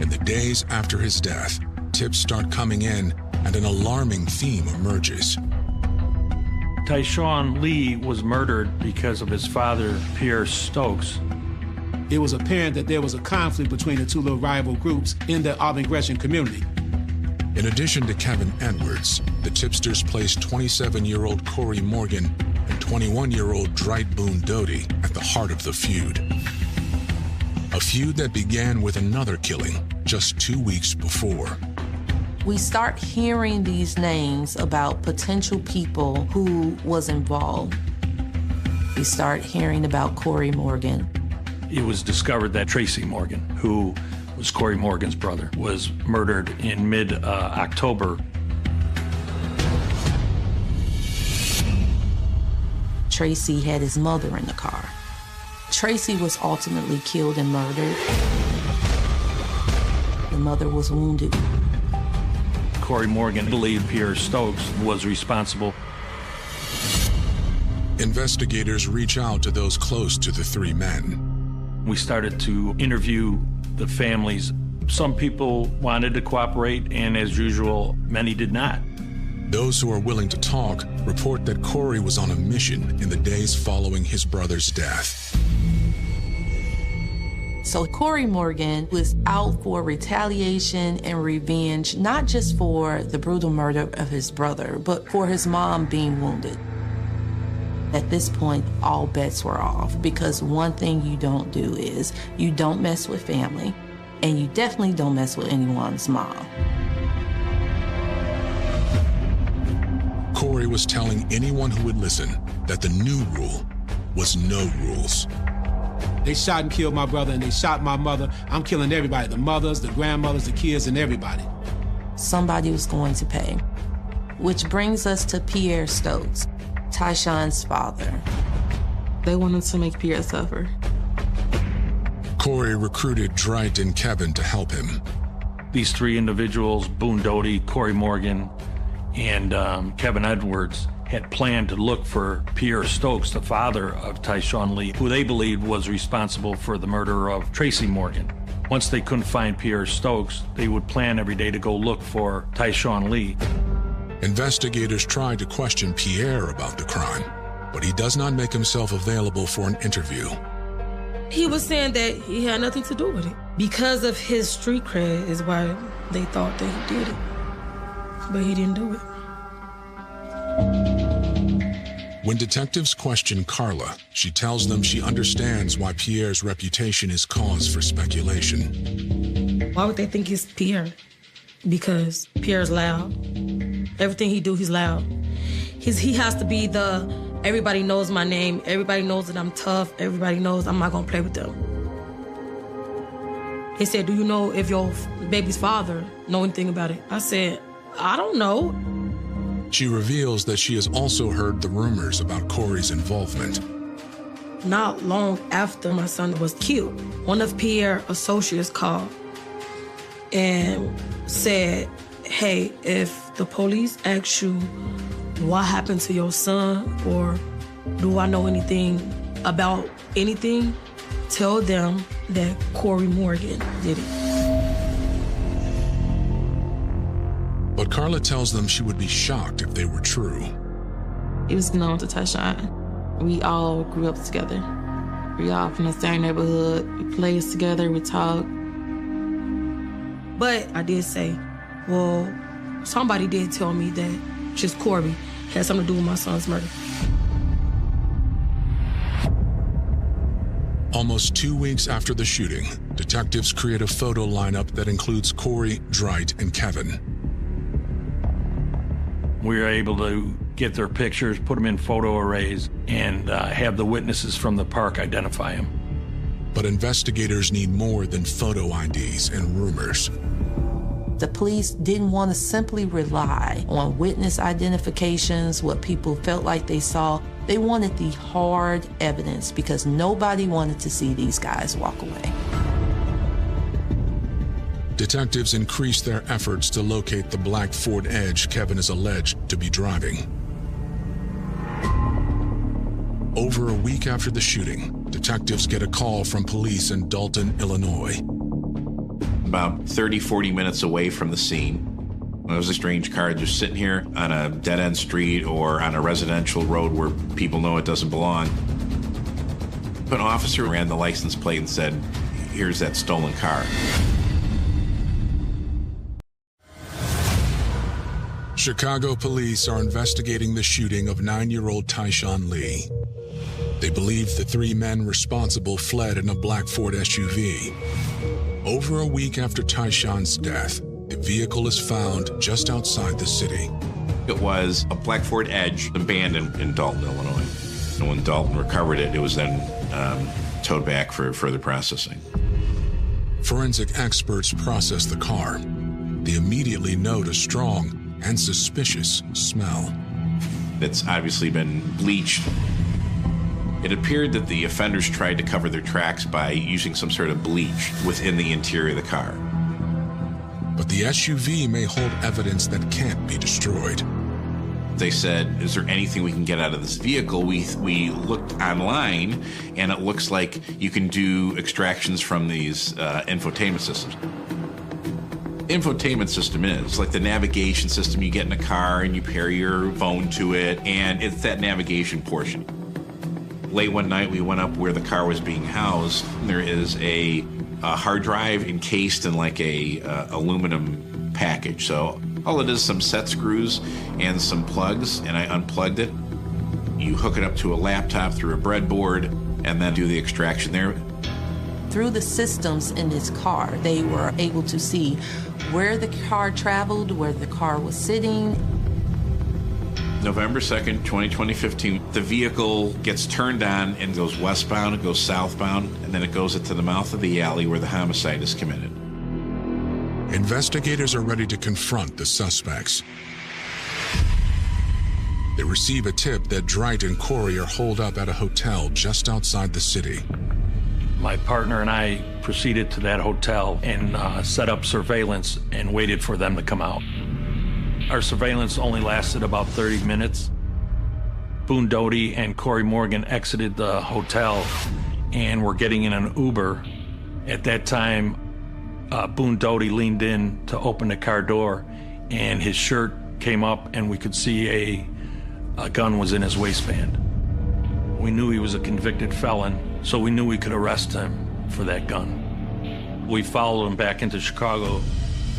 Speaker 24: In the days after his death, tips start coming in and an alarming theme emerges.
Speaker 8: Tyshawn Lee was murdered because of his father, Pierre Stokes.
Speaker 23: It was apparent that there was a conflict between the two little rival groups in the Auburn Gresham community.
Speaker 24: In addition to Kevin Edwards, the tipsters placed 27-year-old Corey Morgan and 21-year-old Dwight Boone Doty at the heart of the feud. A feud that began with another killing just 2 weeks before.
Speaker 22: We start hearing these names about potential people who was involved. We start hearing about Corey Morgan.
Speaker 8: It was discovered that Tracy Morgan, who was Corey Morgan's brother, was murdered in mid-October.
Speaker 22: Tracy had his mother in the car. Tracy was ultimately killed and murdered. The mother was wounded.
Speaker 8: Corey Morgan believed Pierre Stokes was responsible.
Speaker 24: Investigators reach out to those close to the three men.
Speaker 8: We started to interview the families. Some people wanted to cooperate, and as usual, many did not.
Speaker 24: Those who are willing to talk report that Corey was on a mission in the days following his brother's death.
Speaker 22: So Corey Morgan was out for retaliation and revenge, not just for the brutal murder of his brother, but for his mom being wounded. At this point, all bets were off, because one thing you don't do is you don't mess with family, and you definitely don't mess with anyone's mom.
Speaker 24: Corey was telling anyone who would listen that the new rule was no rules.
Speaker 23: They shot and killed my brother, and they shot my mother. I'm killing everybody, the mothers, the grandmothers, the kids, and everybody.
Speaker 22: Somebody was going to pay. Which brings us to Pierre Stokes, Tyshawn's father.
Speaker 25: They wanted to make Pierre suffer.
Speaker 24: Corey recruited Dwight and Kevin to help him.
Speaker 8: These three individuals, Boone Doty, Corey Morgan, and Kevin Edwards, had planned to look for Pierre Stokes, the father of Tyshawn Lee, who they believed was responsible for the murder of Tracy Morgan. Once they couldn't find Pierre Stokes, they would plan every day to go look for Tyshawn Lee.
Speaker 24: Investigators tried to question Pierre about the crime, but he does not make himself available for an interview.
Speaker 12: He was saying that he had nothing to do with it. Because of his street cred is why they thought that he did it. But he didn't do it.
Speaker 24: When detectives question Carla, she tells them she understands why Pierre's reputation is cause for speculation.
Speaker 12: Why would they think it's Pierre? Because Pierre's loud. Everything he do, he's loud. He has to be the, everybody knows my name, everybody knows that I'm tough, everybody knows I'm not gonna play with them. He said, do you know if your baby's father know anything about it? I said, I don't know.
Speaker 24: She reveals that she has also heard the rumors about Corey's involvement.
Speaker 12: Not long after my son was killed, one of Pierre's associates called and said, hey, if the police ask you what happened to your son or do I know anything about anything, tell them that Corey Morgan did it.
Speaker 24: But Carla tells them she would be shocked if they were true.
Speaker 25: He was known to Tyshawn. We all grew up together. We all from the same neighborhood. We played together, we talked.
Speaker 12: But I did say, well, somebody did tell me that just Corey had something to do with my son's murder.
Speaker 24: Almost 2 weeks after the shooting, detectives create a photo lineup that includes Corey, Dwight, and Kevin.
Speaker 8: We were able to get their pictures, put them in photo arrays, and have the witnesses from the park identify them.
Speaker 24: But investigators need more than photo IDs and rumors.
Speaker 22: The police didn't want to simply rely on witness identifications, what people felt like they saw. They wanted the hard evidence because nobody wanted to see these guys walk away.
Speaker 24: Detectives increased their efforts to locate the black Ford Edge Kevin is alleged to be driving. Over a week after the shooting, detectives get a call from police in Dalton, Illinois.
Speaker 17: About 30, 40 minutes away from the scene, there was a strange car just sitting here on a dead-end street or on a residential road where people know it doesn't belong. An officer ran the license plate and said, here's that stolen car.
Speaker 24: Chicago police are investigating the shooting of 9-year-old Tyshawn Lee. They believe the three men responsible fled in a black Ford SUV. Over a week after Tyshawn's death, the vehicle is found just outside the city.
Speaker 17: It was a black Ford Edge abandoned in Dalton, Illinois. And when Dalton recovered it, it was then towed back for further processing.
Speaker 24: Forensic experts process the car. They immediately note a strong and suspicious smell.
Speaker 17: It's obviously been bleached. It appeared that the offenders tried to cover their tracks by using some sort of bleach within the interior of the car.
Speaker 24: But the SUV may hold evidence that can't be destroyed.
Speaker 17: They said, is there anything we can get out of this vehicle? We looked online, and it looks like you can do extractions from these infotainment systems. Infotainment system is like the navigation system you get in a car and you pair your phone to it, and it's that navigation portion. Late one night, we went up where the car was being housed. There is a hard drive encased in like a aluminum package. So all it is some set screws and some plugs, and I unplugged it. You hook it up to a laptop through a breadboard and then do the extraction there.
Speaker 22: Through the systems in this car, they were able to see where the car traveled, where the car was sitting.
Speaker 17: November 2nd, 2015, the vehicle gets turned on and goes westbound, it goes southbound, and then it goes into the mouth of the alley where the homicide is committed.
Speaker 24: Investigators are ready to confront the suspects. They receive a tip that Dwight and Corey are holed up at a hotel just outside the city.
Speaker 8: My partner and I proceeded to that hotel and set up surveillance and waited for them to come out. Our surveillance only lasted about 30 minutes. Boone Doty and Corey Morgan exited the hotel and were getting in an Uber. At that time, Boone Doty leaned in to open the car door, and his shirt came up and we could see a gun was in his waistband. We knew he was a convicted felon, so we knew we could arrest him for that gun. We followed him back into Chicago.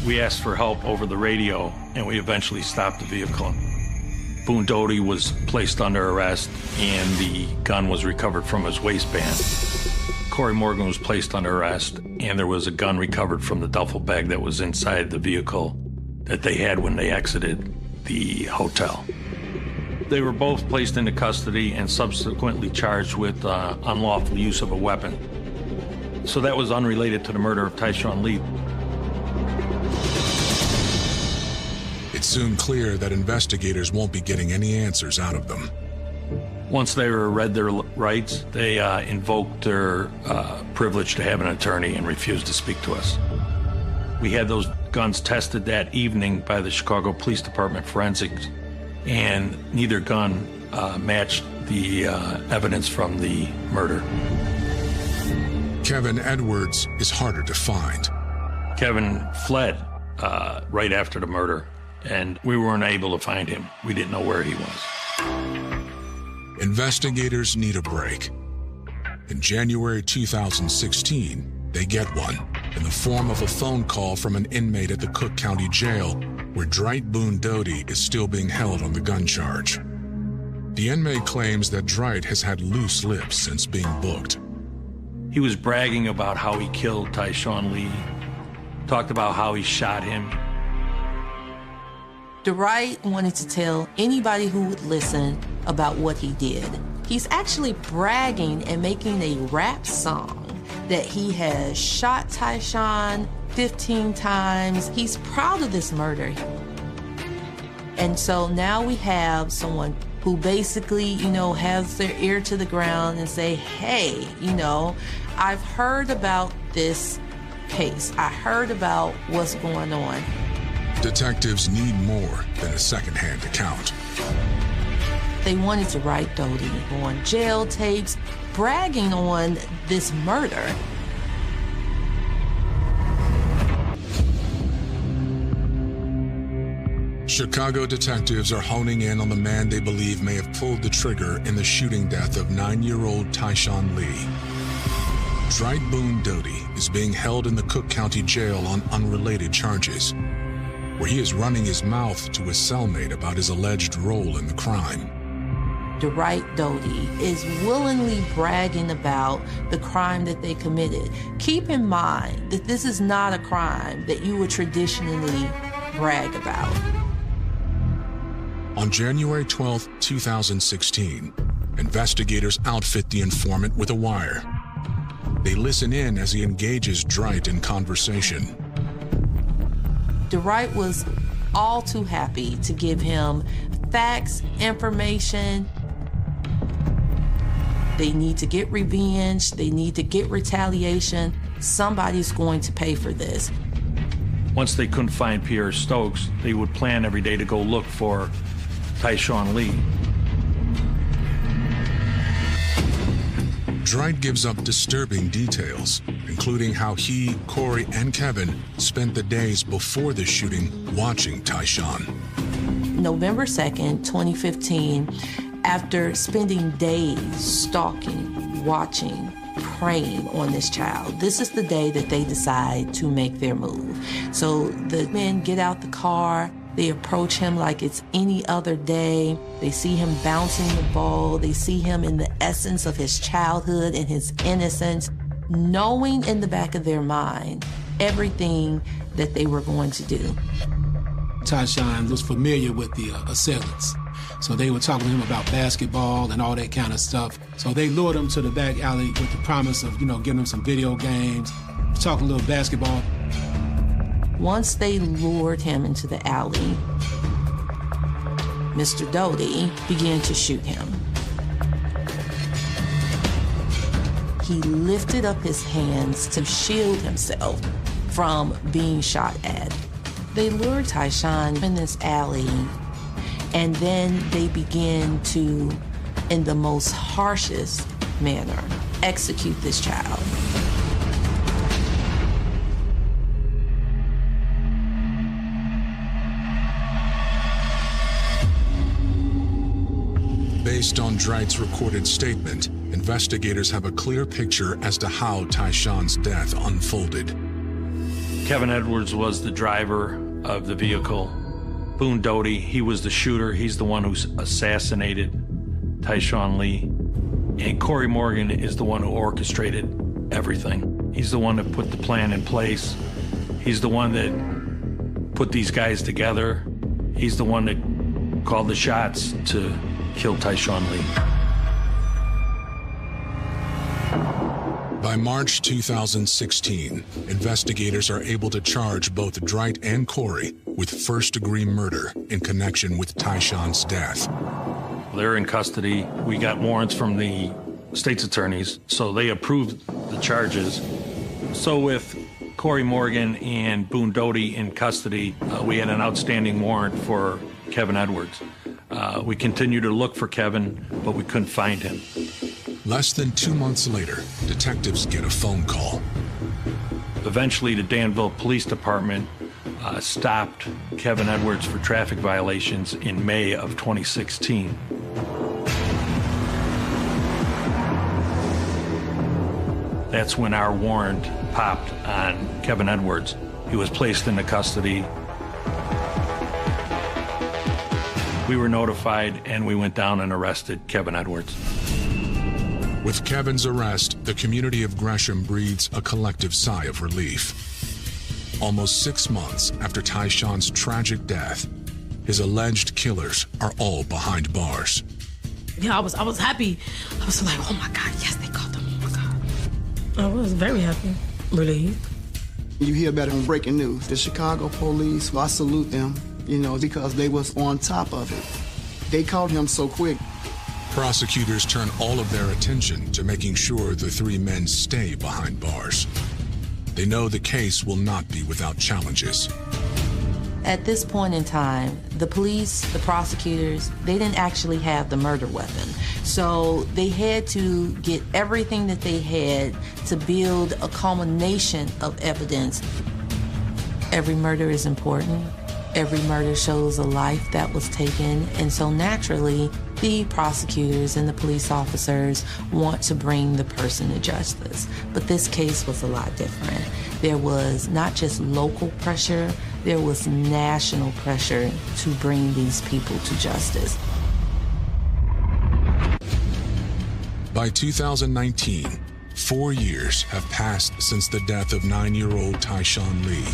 Speaker 8: We asked for help over the radio, and we eventually stopped the vehicle. Boone Doty was placed under arrest, and the gun was recovered from his waistband. Corey Morgan was placed under arrest, and there was a gun recovered from the duffel bag that was inside the vehicle that they had when they exited the hotel. They were both placed into custody and subsequently charged with unlawful use of a weapon. So that was unrelated to the murder of Tyshawn Lee.
Speaker 24: It's soon clear that investigators won't be getting any answers out of them.
Speaker 8: Once they were read their rights, they invoked their privilege to have an attorney and refused to speak to us. We had those guns tested that evening by the Chicago Police Department forensics, and neither gun matched the evidence from the murder.
Speaker 24: Kevin Edwards is harder to find.
Speaker 8: Kevin fled right after the murder, and we weren't able to find him. We didn't know where he was.
Speaker 24: Investigators need a break. In January 2016, they get one in the form of a phone call from an inmate at the Cook County Jail, where Dwight Boone Doty is still being held on the gun charge. The inmate claims that Dwight has had loose lips since being booked.
Speaker 8: He was bragging about how he killed Tyshawn Lee, talked about how he shot him.
Speaker 22: Dwight wanted to tell anybody who would listen about what he did. He's actually bragging and making a rap song that he has shot Tyshawn 15 times. He's proud of this murder. And so now we have someone who basically, has their ear to the ground and say, hey, I've heard about this case. I heard about what's going on.
Speaker 24: Detectives need more than a secondhand account.
Speaker 22: They wanted to write Doty on jail tapes, bragging on this murder.
Speaker 24: Chicago detectives are honing in on the man they believe may have pulled the trigger in the shooting death of 9-year-old Tyshawn Lee. Dwight Boone Doty is being held in the Cook County Jail on unrelated charges, where he is running his mouth to his cellmate about his alleged role in the crime.
Speaker 22: Dwight Doty is willingly bragging about the crime that they committed. Keep in mind that this is not a crime that you would traditionally brag about.
Speaker 24: On January 12, 2016, investigators outfit the informant with a wire. They listen in as he engages Dwight in conversation.
Speaker 22: Dwight was all too happy to give him facts, information. They need to get revenge. They need to get retaliation. Somebody's going to pay for this.
Speaker 8: Once they couldn't find Pierre Stokes, they would plan every day to go look for Tyshawn Lee.
Speaker 24: Dwight gives up disturbing details, including how he, Corey, and Kevin spent the days before the shooting watching Tyshawn.
Speaker 22: November 2nd, 2015, after spending days stalking, watching, preying on this child, this is the day that they decide to make their move. So the men get out the car. They approach him like it's any other day. They see him bouncing the ball. They see him in the essence of his childhood and his innocence, knowing in the back of their mind everything that they were going to do.
Speaker 23: Tyshawn was familiar with the assailants. So they were talking to him about basketball and all that kind of stuff. So they lured him to the back alley with the promise of, giving him some video games, talking a little basketball.
Speaker 22: Once they lured him into the alley, Mr. Doty began to shoot him. he lifted up his hands to shield himself from being shot at. They lured Tyshawn in this alley, and then they begin to, in the most harshest manner, execute this child.
Speaker 24: Based on Dreit's recorded statement, investigators have a clear picture as to how Tyshawn's death unfolded.
Speaker 8: Kevin Edwards was the driver of the vehicle. Boone Doty, he was the shooter. He's the one who assassinated Tyshawn Lee. And Corey Morgan is the one who orchestrated everything. He's the one that put the plan in place. He's the one that put these guys together. He's the one that called the shots to kill Tyshawn Lee.
Speaker 24: By March 2016, investigators are able to charge both Dreit and Corey with first-degree murder in connection with Tyshawn's death.
Speaker 8: They're in custody. We got warrants from the state's attorneys, so they approved the charges. So with Corey Morgan and Boone Doty in custody, we had an outstanding warrant for Kevin Edwards. We continued to look for Kevin, but we couldn't find him.
Speaker 24: Less than 2 months later, detectives get a phone call.
Speaker 8: Eventually, the Danville Police Department stopped Kevin Edwards for traffic violations in May of 2016. That's when our warrant popped on Kevin Edwards. He was placed into custody. We were notified, and we went down and arrested Kevin Edwards.
Speaker 24: With Kevin's arrest, the community of Gresham breathes a collective sigh of relief. Almost 6 months after Tyshawn's tragic death, his alleged killers are all behind bars.
Speaker 12: Yeah, I was happy. I was like, oh my God, yes, they caught them. Oh my God. I was very happy, relieved.
Speaker 11: You hear about it on breaking news. The Chicago police, well, I salute them, you know, because they was on top of it. They caught him so quick.
Speaker 24: Prosecutors turn all of their attention to making sure the 3 men stay behind bars. They know the case will not be without challenges.
Speaker 22: At this point in time, the police, the prosecutors, they didn't actually have the murder weapon. So they had to get everything that they had to build a culmination of evidence. Every murder is important. Every murder shows a life that was taken. And so naturally, the prosecutors and the police officers want to bring the person to justice. But this case was a lot different. There was not just local pressure, there was national pressure to bring these people to justice.
Speaker 24: By 2019, 4 years have passed since the death of 9-year-old Tyshawn Lee.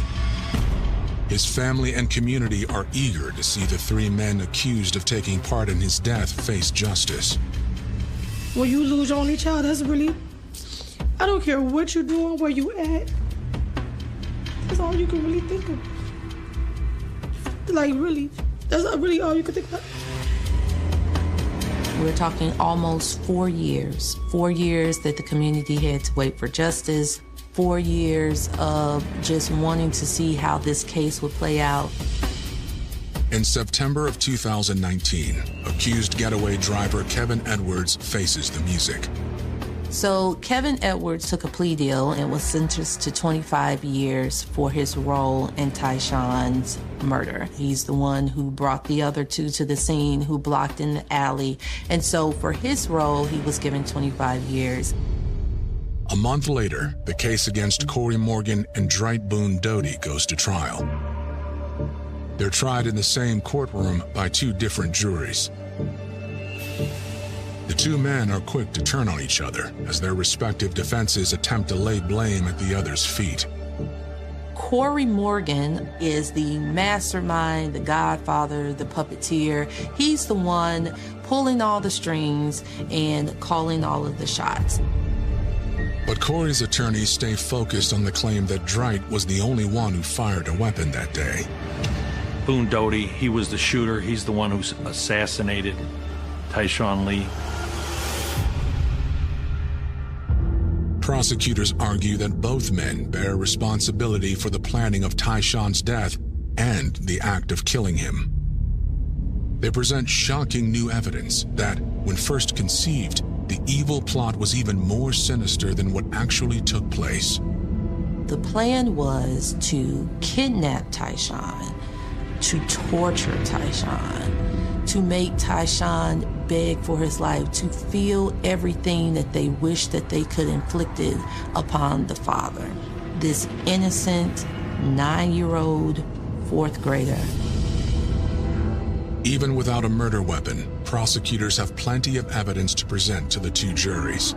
Speaker 24: His family and community are eager to see the 3 men accused of taking part in his death face justice.
Speaker 12: When you lose your only child, that's really, I don't care what you're doing, where you at. That's all you can really think of. Like, really, that's really all you can think about.
Speaker 22: We're talking almost 4 years. 4 years that the community had to wait for justice. 4 years of just wanting to see how this case would play out.
Speaker 24: In September of 2019, accused getaway driver Kevin Edwards faces the music.
Speaker 22: So Kevin Edwards took a plea deal and was sentenced to 25 years for his role in Tyshawn's murder. He's the one who brought the other 2 to the scene, who blocked in the alley. And so for his role, he was given 25 years.
Speaker 24: A month later, the case against Corey Morgan and Dreit Boone Doty goes to trial. They're tried in the same courtroom by 2 different juries. The 2 men are quick to turn on each other as their respective defenses attempt to lay blame at the other's feet.
Speaker 22: Corey Morgan is the mastermind, the godfather, the puppeteer. He's the one pulling all the strings and calling all of the shots.
Speaker 24: But Corey's attorneys stay focused on the claim that Dreit was the only one who fired a weapon that day.
Speaker 8: Boone Doty, he was the shooter. He's the one who assassinated Tyshawn Lee.
Speaker 24: Prosecutors argue that both men bear responsibility for the planning of Tyshawn's death and the act of killing him. They present shocking new evidence that, when first conceived, the evil plot was even more sinister than what actually took place.
Speaker 22: The plan was to kidnap Tyshawn, to torture Tyshawn, to make Tyshawn beg for his life, to feel everything that they wished that they could inflict it upon the father, this innocent 9-year-old fourth grader.
Speaker 24: Even without a murder weapon, prosecutors have plenty of evidence to present to the two juries.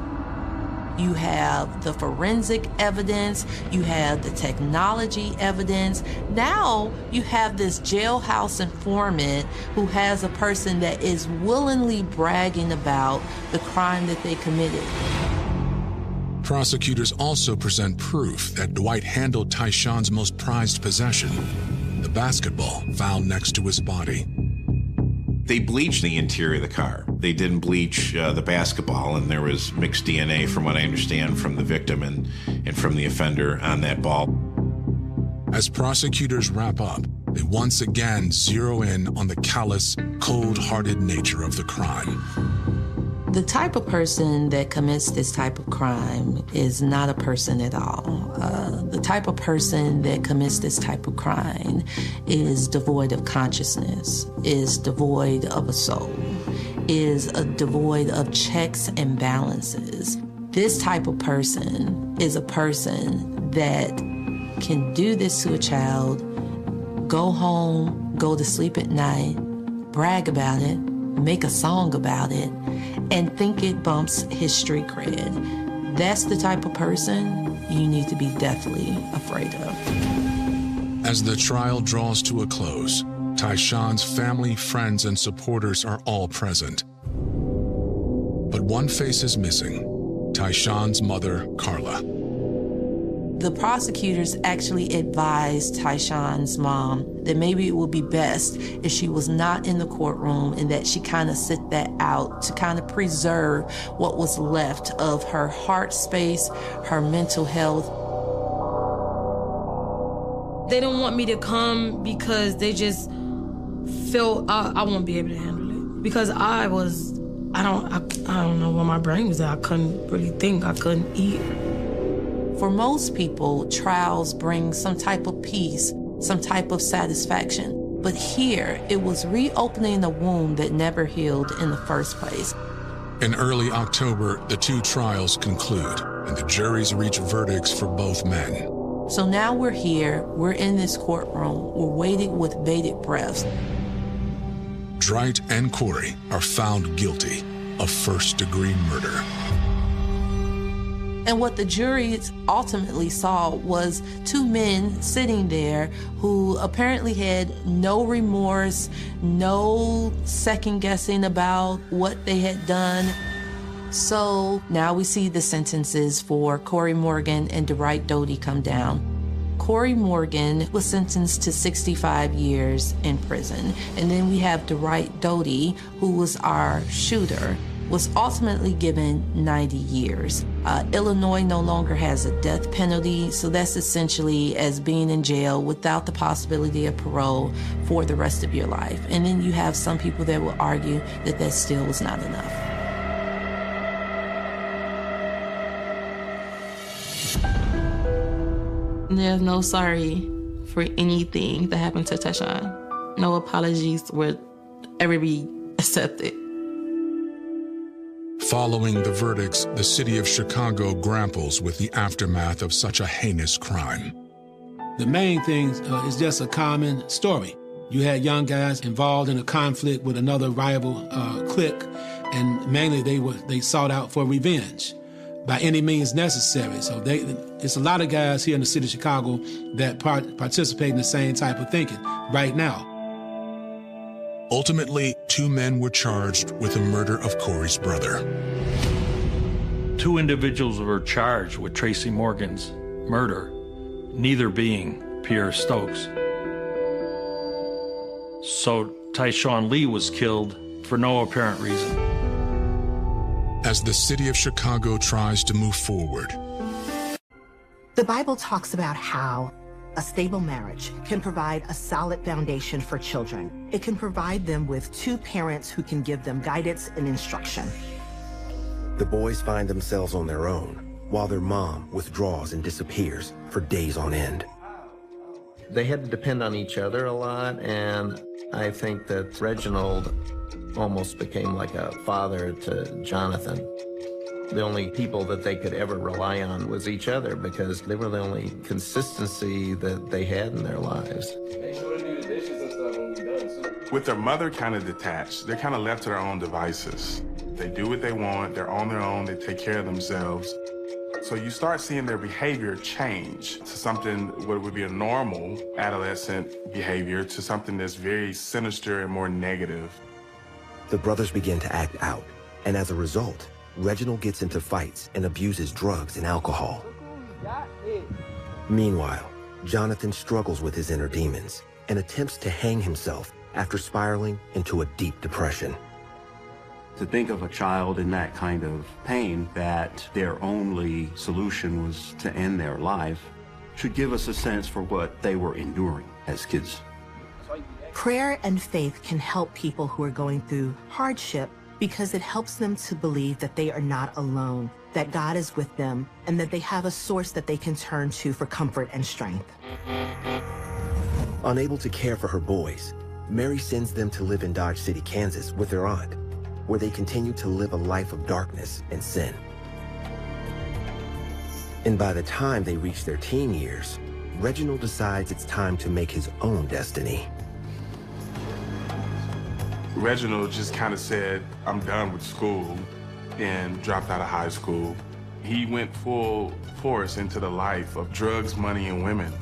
Speaker 22: You have the forensic evidence, you have the technology evidence. Now you have this jailhouse informant who has a person that is willingly bragging about the crime that they committed.
Speaker 24: Prosecutors also present proof that Dwight handled Tyshawn's most prized possession, the basketball found next to his body.
Speaker 17: They bleached the interior of the car. They didn't bleach the basketball, and there was mixed DNA, from what I understand, from the victim and from the offender on that ball.
Speaker 24: As prosecutors wrap up, they once again zero in on the callous, cold-hearted nature of the crime.
Speaker 22: The type of person that commits this type of crime is not a person at all. The type of person that commits this type of crime is devoid of consciousness, is devoid of a soul, is devoid of checks and balances. This type of person is a person that can do this to a child, go home, go to sleep at night, brag about it, make a song about it, and think it bumps his street cred. That's the type of person you need to be deathly afraid of.
Speaker 24: As the trial draws to a close, Tyshawn's family, friends, and supporters are all present. But one face is missing: Tyshawn's mother, Carla.
Speaker 22: The prosecutors actually advised Tyshawn's mom that maybe it would be best if she was not in the courtroom and that she kind of sit that out to kind of preserve what was left of her heart space, her mental health.
Speaker 12: They didn't want me to come because they just felt I won't be able to handle it. Because I don't know where my brain was at. I couldn't really think. I couldn't eat.
Speaker 22: For most people, trials bring some type of peace, some type of satisfaction. But here, it was reopening a wound that never healed in the first place.
Speaker 24: In early October, the two trials conclude, and the juries reach verdicts for both men.
Speaker 22: So now we're here, we're in this courtroom, we're waiting with bated breath.
Speaker 24: Dwight and Corey are found guilty of first-degree murder.
Speaker 22: And what the jury ultimately saw was two men sitting there who apparently had no remorse, no second guessing about what they had done. So now we see the sentences for Corey Morgan and Dwight Doty come down. Corey Morgan was sentenced to 65 years in prison. And then we have Dwight Doty, who was our shooter, was ultimately given 90 years. Illinois no longer has a death penalty, so that's essentially as being in jail without the possibility of parole for the rest of your life. And then you have some people that will argue that that still was not enough.
Speaker 25: There's no sorry for anything that happened to Tyshawn. No apologies would ever be accepted.
Speaker 24: Following the verdicts, the city of Chicago grapples with the aftermath of such a heinous crime.
Speaker 23: The main thing is just a common story. You had young guys involved in a conflict with another rival clique, and mainly they sought out for revenge by any means necessary. So it's a lot of guys here in the city of Chicago that participate in the same type of thinking right now.
Speaker 24: Ultimately, two men were charged with the murder of Corey's brother.
Speaker 8: Two individuals were charged with Tracy Morgan's murder, neither being Pierre Stokes. So Tyshawn Lee was killed for no apparent reason.
Speaker 24: As the city of Chicago tries to move forward,
Speaker 9: The Bible talks about how a stable marriage can provide a solid foundation for children. It can provide them with two parents who can give them guidance and instruction.
Speaker 14: The boys find themselves on their own, while their mom withdraws and disappears for days on end.
Speaker 16: They had to depend on each other a lot, and I think that Reginald almost became like a father to Jonathan. The only people that they could ever rely on was each other because they were the only consistency that they had in their lives.
Speaker 19: With their mother kind of detached, they're kind of left to their own devices. They do what they want, they're on their own, they take care of themselves. So you start seeing their behavior change to something what would be a normal adolescent behavior to something that's very sinister and more negative.
Speaker 14: The brothers begin to act out, and as a result, Reginald gets into fights and abuses drugs and alcohol. Meanwhile, Jonathan struggles with his inner demons and attempts to hang himself after spiraling into a deep depression.
Speaker 20: To think of a child in that kind of pain, that their only solution was to end their life, should give us a sense for what they were enduring as kids.
Speaker 9: Prayer and faith can help people who are going through hardship because it helps them to believe that they are not alone, that God is with them, and that they have a source that they can turn to for comfort and strength.
Speaker 14: Unable to care for her boys, Mary sends them to live in Dodge City, Kansas with their aunt, where they continue to live a life of darkness and sin. And by the time they reach their teen years, Reginald decides it's time to make his own destiny.
Speaker 19: Reginald just kind of said, I'm done with school, and dropped out of high school. He went full force into the life of drugs, money, and women.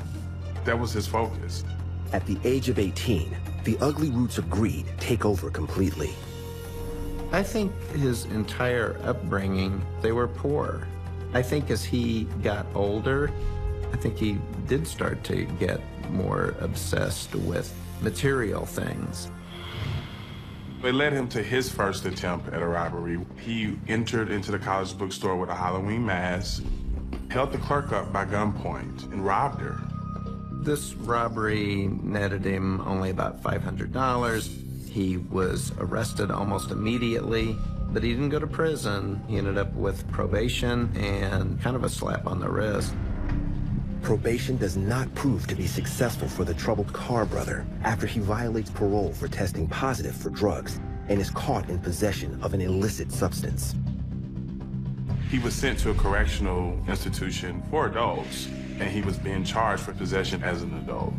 Speaker 19: That was his focus.
Speaker 14: At the age of 18, the ugly roots of greed take over completely.
Speaker 16: I think his entire upbringing, they were poor. I think as he got older, I think he did start to get more obsessed with material things.
Speaker 19: It led him to his first attempt at a robbery. He entered into the college bookstore with a Halloween mask, held the clerk up by gunpoint, and robbed her.
Speaker 16: This robbery netted him only about $500. He was arrested almost immediately, but he didn't go to prison. He ended up with probation and kind of a slap on the wrist.
Speaker 14: Probation does not prove to be successful for the troubled Carr brother after he violates parole for testing positive for drugs and is caught in possession of an illicit substance.
Speaker 19: He was sent to a correctional institution for adults, and he was being charged for possession as an adult.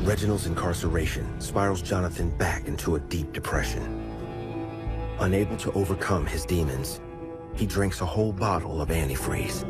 Speaker 14: Reginald's incarceration spirals Jonathan back into a deep depression. Unable to overcome his demons, he drinks a whole bottle of antifreeze.